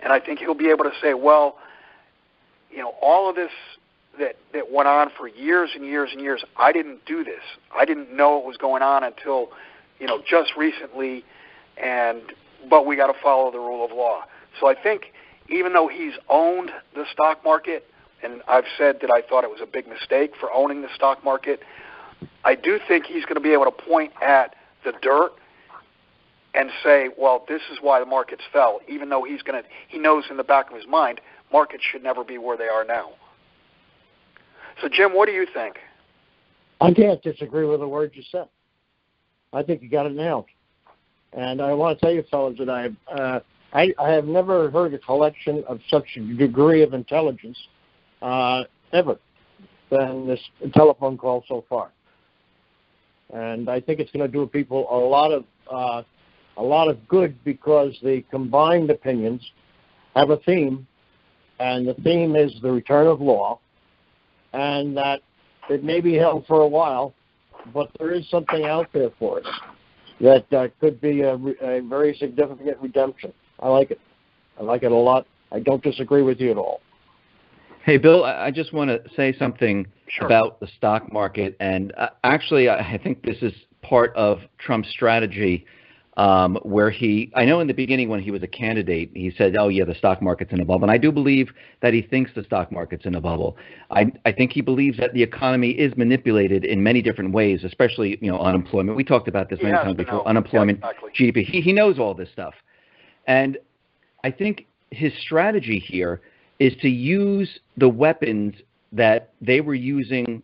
And I think he'll be able to say, well, all of this that went on for years and years and years, I didn't do this. I didn't know it was going on until, just recently, but we got to follow the rule of law. So I think even though he's owned the stock market, and I've said that I thought it was a big mistake for owning the stock market, I do think he's going to be able to point at the dirt and say, well, this is why the markets fell, even though he knows in the back of his mind markets should never be where they are now. So, Jim, what do you think?
I can't disagree with a word you said. I think you got it nailed. And I want to tell you, fellas, that I have never heard a collection of such a degree of intelligence ever than this telephone call so far. And I think it's going to do people a lot of good, because the combined opinions have a theme, and the theme is the return of law, and that it may be held for a while, but there is something out there for us that could be a very significant redemption. I like it. I like it a lot. I don't disagree with you at all.
Hey, Bill, I just want to say something about the stock market. And actually, I think this is part of Trump's strategy, where I know in the beginning when he was a candidate, he said, oh, yeah, the stock market's in a bubble. And I do believe that he thinks the stock market's in a bubble. I think he believes that the economy is manipulated in many different ways, especially, unemployment. We talked about this many times before. Unemployment, yeah, exactly. GDP. He knows all this stuff. And I think his strategy here is to use the weapons that they were using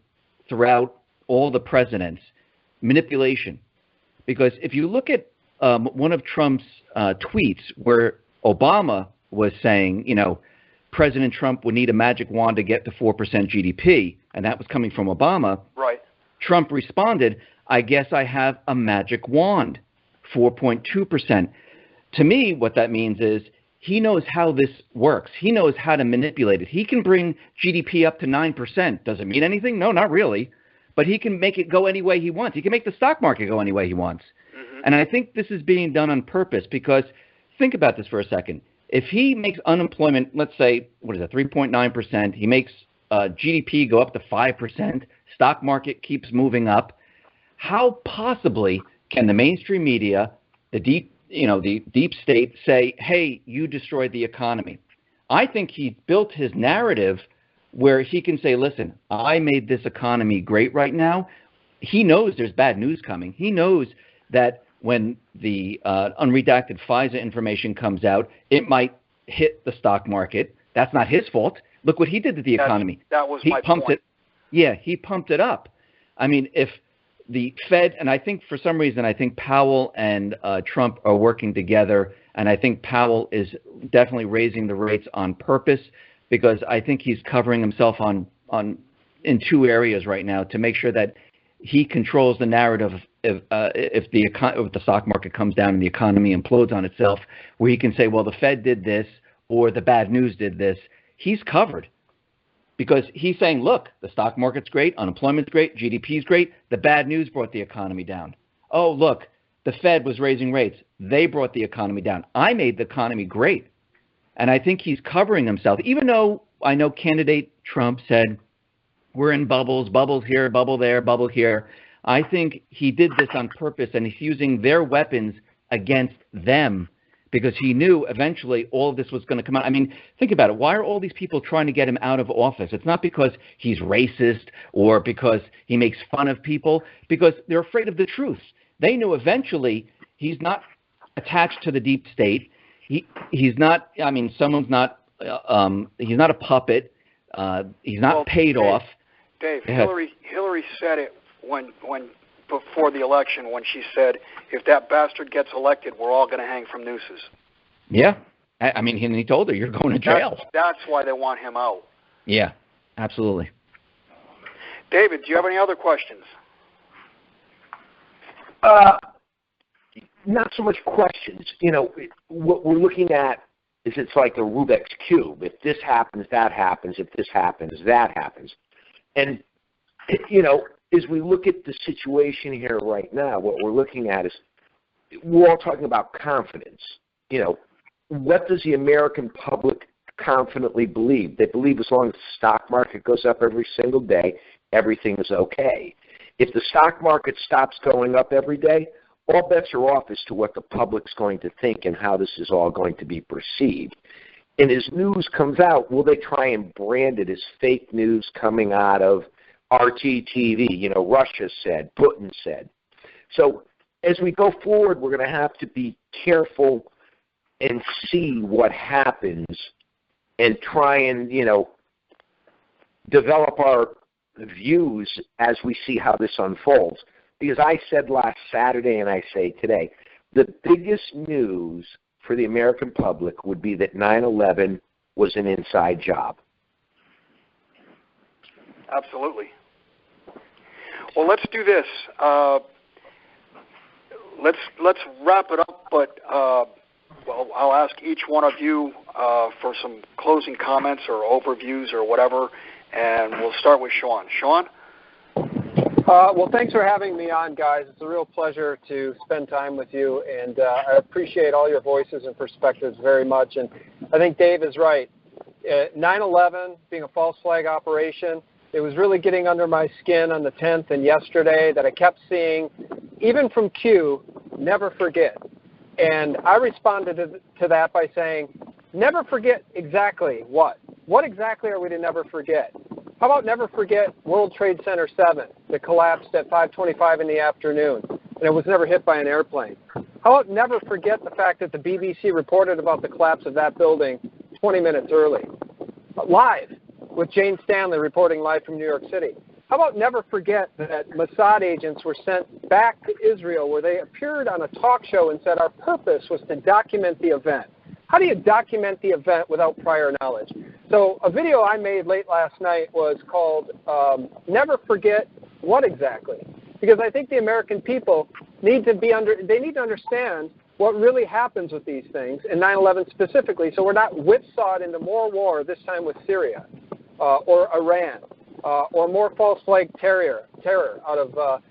throughout all the presidents, manipulation. Because if you look at one of Trump's tweets where Obama was saying, President Trump would need a magic wand to get to 4% GDP, and that was coming from Obama.
Right.
Trump responded, I guess I have a magic wand, 4.2%. To me, what that means is he knows how this works. He knows how to manipulate it. He can bring GDP up to 9%. Does it mean anything? No, not really. But he can make it go any way he wants. He can make the stock market go any way he wants. Mm-hmm. And I think this is being done on purpose, because think about this for a second. If he makes unemployment, let's say, 3.9%, he makes GDP go up to 5%, stock market keeps moving up, how possibly can the mainstream media, the deep state say, hey, you destroyed the economy? I think he built his narrative where he can say, listen, I made this economy great right now. He knows there's bad news coming. He knows that when the unredacted FISA information comes out, it might hit the stock market. That's not his fault. Look what he did to the economy.
That was my point.
He pumped it up. I mean, if the Fed, and I think for some reason, I think Powell and Trump are working together, and I think Powell is definitely raising the rates on purpose, because I think he's covering himself in two areas right now to make sure that he controls the narrative if the stock market comes down and the economy implodes on itself, where he can say, well, the Fed did this or the bad news did this. He's covered. Because he's saying, look, the stock market's great, unemployment's great, GDP's great, the bad news brought the economy down. Oh, look, the Fed was raising rates. They brought the economy down. I made the economy great. And I think he's covering himself, even though I know candidate Trump said, we're in bubbles, bubbles here, bubble there, bubble here. I think he did this on purpose, and he's using their weapons against them because he knew eventually all of this was going to come out. I mean, think about it. Why are all these people trying to get him out of office? It's not because he's racist or because he makes fun of people, because they're afraid of the truth. They knew eventually he's not attached to the deep state. He's not, I mean, someone's not, he's not a puppet. He's not paid off.
Dave, Hillary said it when before the election when she said, if that bastard gets elected, we're all going to hang from nooses.
Yeah. I mean, he told her, you're going to jail.
That's why they want him out.
Yeah, absolutely.
David, do you have any other questions?
Not so much questions. You know, what we're looking at is it's like a Rubik's Cube. If this happens, that happens. If this happens, that happens. And, you know, as we look at the situation here right now, what we're looking at is we're all talking about confidence. You know, what does the American public confidently believe? They believe as long as the stock market goes up every single day, everything is okay. If the stock market stops going up every day, all bets are off as to what the public's going to think and how this is all going to be perceived. And as news comes out, will they try and brand it as fake news coming out of RT-TV? You know, Russia said, Putin said. So as we go forward, we're going to have to be careful and see what happens and try and, you know, develop our views as we see how this unfolds. Because I said last Saturday and I say today, the biggest news for the American public would be that 9/11 was an inside job.
Absolutely. Well, let's do this. Let's wrap it up, but well, I'll ask each one of you for some closing comments or overviews or whatever, and we'll start with Sean. Sean?
Well, thanks for having me on, guys. It's a real pleasure to spend time with you, and I appreciate all your voices and perspectives very much. And I think Dave is right. 9/11 being a false flag operation, it was really getting under my skin on the 10th and yesterday that I kept seeing, even from Q, never forget. And I responded to that by saying, never forget exactly what? What exactly are we to never forget? How about never forget World Trade Center 7 that collapsed at 5:25 in the afternoon and it was never hit by an airplane? How about never forget the fact that the BBC reported about the collapse of that building 20 minutes early? Live, with Jane Stanley reporting live from New York City. How about never forget that Mossad agents were sent back to Israel where they appeared on a talk show and said our purpose was to document the event? How do you document the event without prior knowledge? So a video I made late last night was called Never Forget What Exactly? Because I think the American people need to understand what really happens with these things, and 9/11 specifically, so we're not whipsawed into more war, this time with Syria or Iran, or more false flag terror out of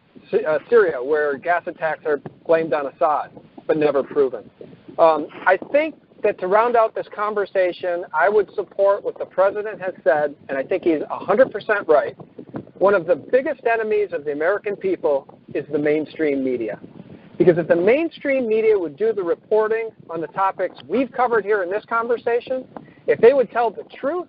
Syria, where gas attacks are blamed on Assad, but never proven. I think that to round out this conversation, I would support what the President has said, and I think he's 100% right. One of the biggest enemies of the American people is the mainstream media. Because if the mainstream media would do the reporting on the topics we've covered here in this conversation, if they would tell the truth,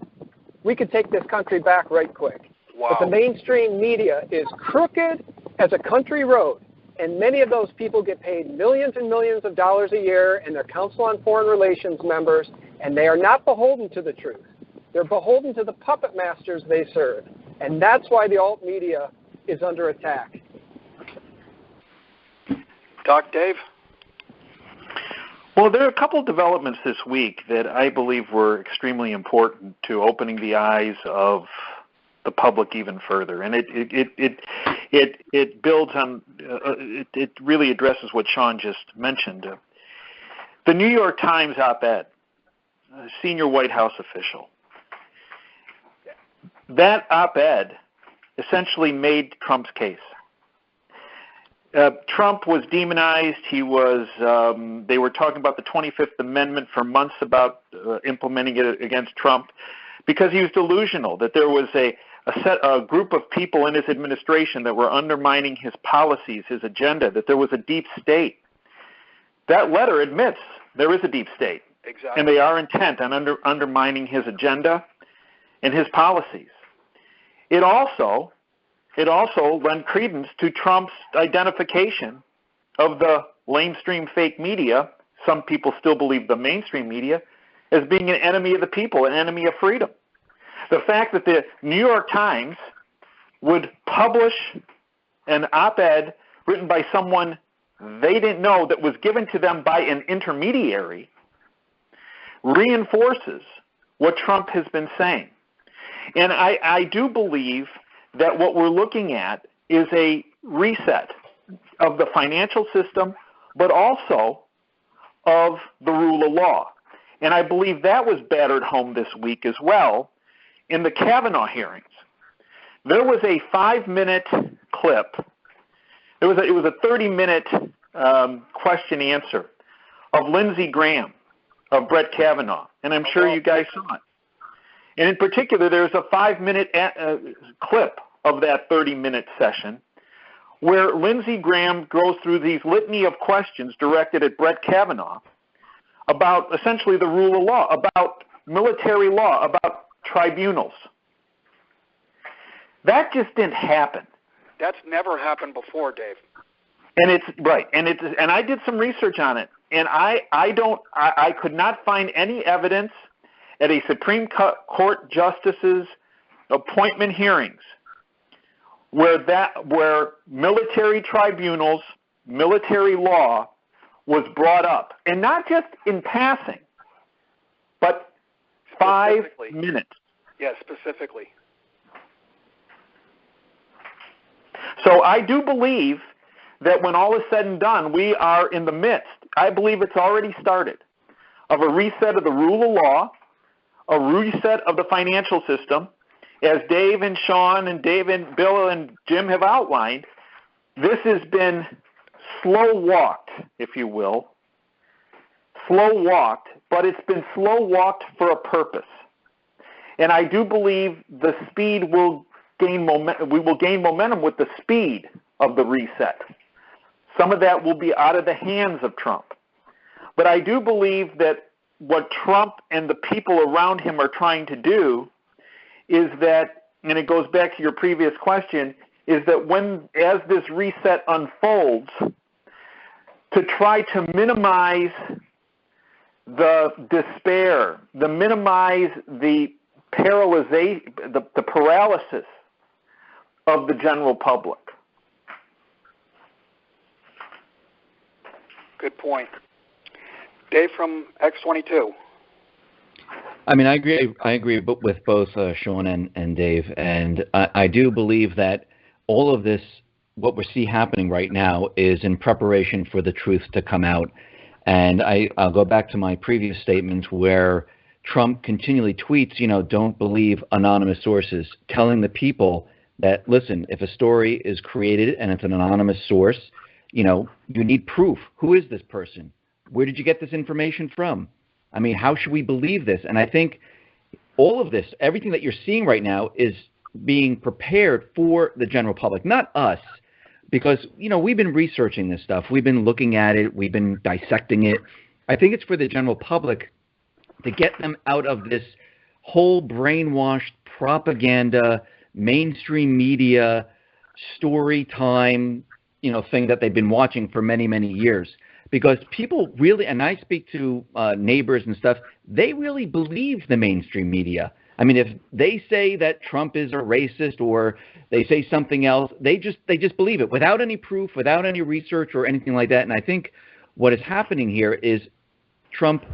we could take this country back right quick.
Wow.
But the mainstream media is crooked as a country road. And many of those people get paid millions and millions of dollars a year, and they're Council on Foreign Relations members, and they are not beholden to the truth. They're beholden to the puppet masters they serve. And that's why the alt media is under attack.
Doc, Dave?
Well, there are a couple of developments this week that I believe were extremely important to opening the eyes of the public even further, and it builds on it really addresses what Sean just mentioned. The New York Times op-ed, a senior White House official, that op-ed essentially made Trump's case. Trump was demonized. He was. They were talking about the 25th Amendment for months about implementing it against Trump because he was delusional. That there was a group of people in his administration that were undermining his policies, his agenda. That there was a deep state. That letter admits there is a deep state,
exactly,
and they are intent on undermining his agenda and his policies. It also lent credence to Trump's identification of the lamestream fake media. Some people still believe the mainstream media as being an enemy of the people, an enemy of freedom. The fact that the New York Times would publish an op-ed written by someone they didn't know that was given to them by an intermediary reinforces what Trump has been saying. And I do believe that what we're looking at is a reset of the financial system, but also of the rule of law. And I believe that was battered home this week as well in the Kavanaugh hearings. There was a 5-minute clip. It was a 30-minute question answer of Lindsey Graham of Brett Kavanaugh, and I'm sure you guys saw it. And in particular, there's a 5-minute clip of that 30-minute session where Lindsey Graham goes through these litany of questions directed at Brett Kavanaugh about essentially the rule of law, about military law, about tribunals. That just didn't happen.
That's never happened before, Dave.
And it's right, and I did some research on it, and I could not find any evidence at a Supreme Court justice's appointment hearings where military tribunals, military law was brought up, and not just in passing, but 5 minutes.
Yes, specifically.
So I do believe that when all is said and done, we are in the midst, I believe it's already started, of a reset of the rule of law, a reset of the financial system. As Dave and Sean and Dave and Bill and Jim have outlined, this has been slow-walked, if you will. Slow-walked, but it's been slow-walked for a purpose. And I do believe the speed will gain momentum. We will gain momentum with the speed of the reset. Some of that will be out of the hands of Trump. But I do believe that what Trump and the people around him are trying to do is that, and it goes back to your previous question, is that as this reset unfolds, to try to minimize the despair, minimize the paralysis of the general public.
Good point. Dave from X22.
I mean, I agree with both Sean and Dave, and I do believe that all of this, what we see happening right now, is in preparation for the truth to come out. And I'll go back to my previous statements where Trump continually tweets, don't believe anonymous sources, telling the people that, listen, if a story is created and it's an anonymous source, you need proof. Who is this person? Where did you get this information from? I mean, how should we believe this? And I think all of this, everything that you're seeing right now is being prepared for the general public, not us, because, we've been researching this stuff. We've been looking at it. We've been dissecting it. I think it's for the general public to get them out of this whole brainwashed propaganda, mainstream media, story time, thing that they've been watching for many, many years. Because people really, and I speak to neighbors and stuff, they really believe the mainstream media. I mean, if they say that Trump is a racist or they say something else, they just believe it without any proof, without any research or anything like that. And I think what is happening here is Trump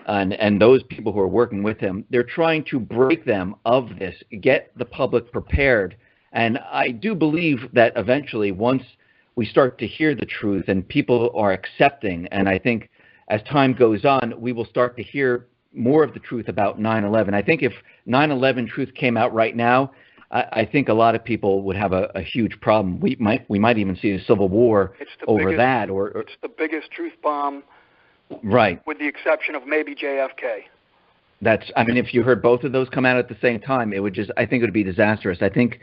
and those people who are working with him, they're trying to break them of this, get the public prepared. And I do believe that eventually, once we start to hear the truth and people are accepting, and I think as time goes on, we will start to hear more of the truth about 9/11. I think if 9/11 truth came out right now, I think a lot of people would have a huge problem. We might even see a civil war over that. Or
it's the biggest truth bomb,
right?
With the exception of maybe JFK.
I mean, if you heard both of those come out at the same time, I think it would be disastrous. I think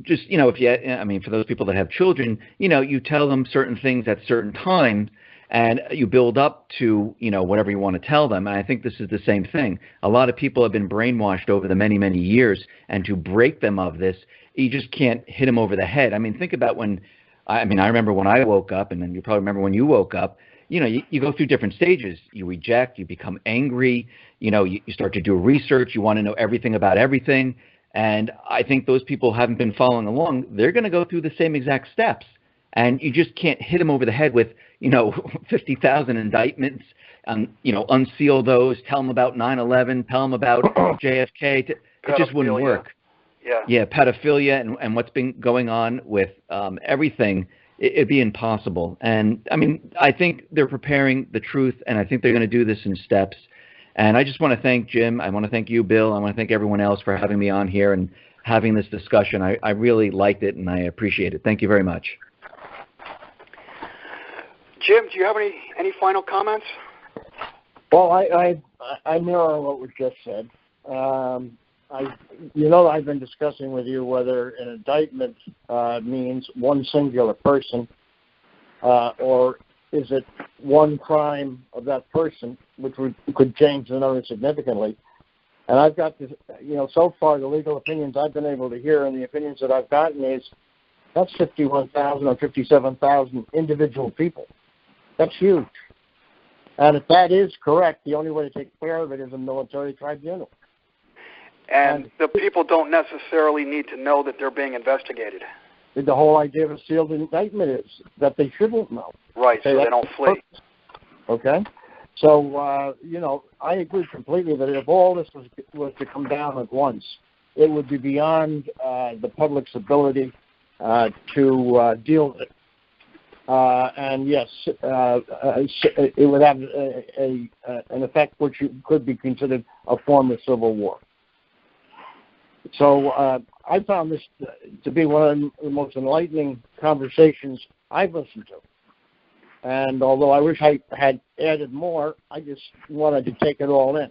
just, for those people that have children, you tell them certain things at certain times, and you build up to, whatever you want to tell them. And I think this is the same thing. A lot of people have been brainwashed over the many, many years, and to break them of this, you just can't hit them over the head. I mean, think about I remember when I woke up, and then you probably remember when you woke up, you go through different stages. You reject, you become angry, you start to do research, you want to know everything about everything. And I think those people haven't been following along. They're going to go through the same exact steps. And you just can't hit them over the head with, 50,000 indictments, unseal those, tell them about 9/11, tell them about JFK. It just wouldn't work. Yeah, pedophilia and what's been going on with everything. It'd be impossible. And, I think they're preparing the truth, and I think they're going to do this in steps. And I just want to thank Jim. I want to thank you, Bill. I want to thank everyone else for having me on here and having this discussion. I really liked it, and I appreciate it. Thank you very much.
Jim, do you have any final comments?
Well, I mirror what was just said. I've been discussing with you whether an indictment means one singular person, or is it one crime of that person, which could change the number significantly. And I've got this, so far the legal opinions I've been able to hear and the opinions that I've gotten is that's 51,000 or 57,000 individual people. That's huge. And if that is correct, the only way to take care of it is a military tribunal.
And the people don't necessarily need to know that they're being investigated.
The whole idea of a sealed indictment is that they shouldn't know.
Right, so they don't flee.
Okay? So, I agree completely that if all this was to come down at once, it would be beyond the public's ability to deal with it. And yes, it would have an effect which could be considered a form of civil war. So I found this to be one of the most enlightening conversations I've listened to. And although I wish I had added more, I just wanted to take it all in.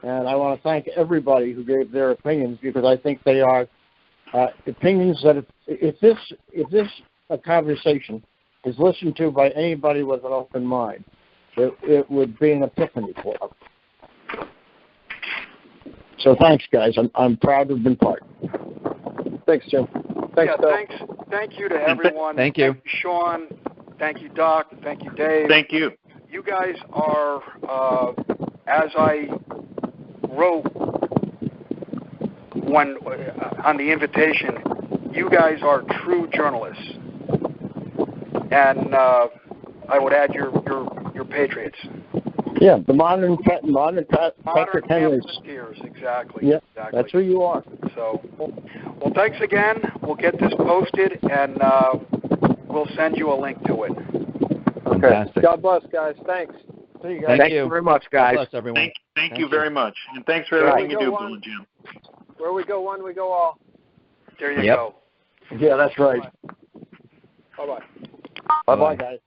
And I want to thank everybody who gave their opinions, because I think they are opinions that if this a conversation is listened to by anybody with an open mind, it would be an epiphany for them. So thanks, guys. I'm proud to have been part.
Thanks, Jim. Thanks, Bill.
Thank you to everyone.
Thank you.
Thank you, Sean. Thank you, Doc. Thank you, Dave.
Thank you.
You guys are, as I wrote on the invitation, you guys are true journalists. And I would add your patriots.
Yeah, the modern Patrick Henrys.
Exactly.
Yeah,
exactly.
That's who you are.
So, well, thanks again. We'll get this posted, and we'll send you a link to it.
Fantastic.
God bless, guys. Thanks.
See you guys.
Thank you very much, guys.
God bless everyone.
Thank you very much. And thanks for everything you do, Bill and Jim.
Where we go one, we go all.
There you go.
Yeah, that's right.
Bye-bye.
Bye-bye, guys.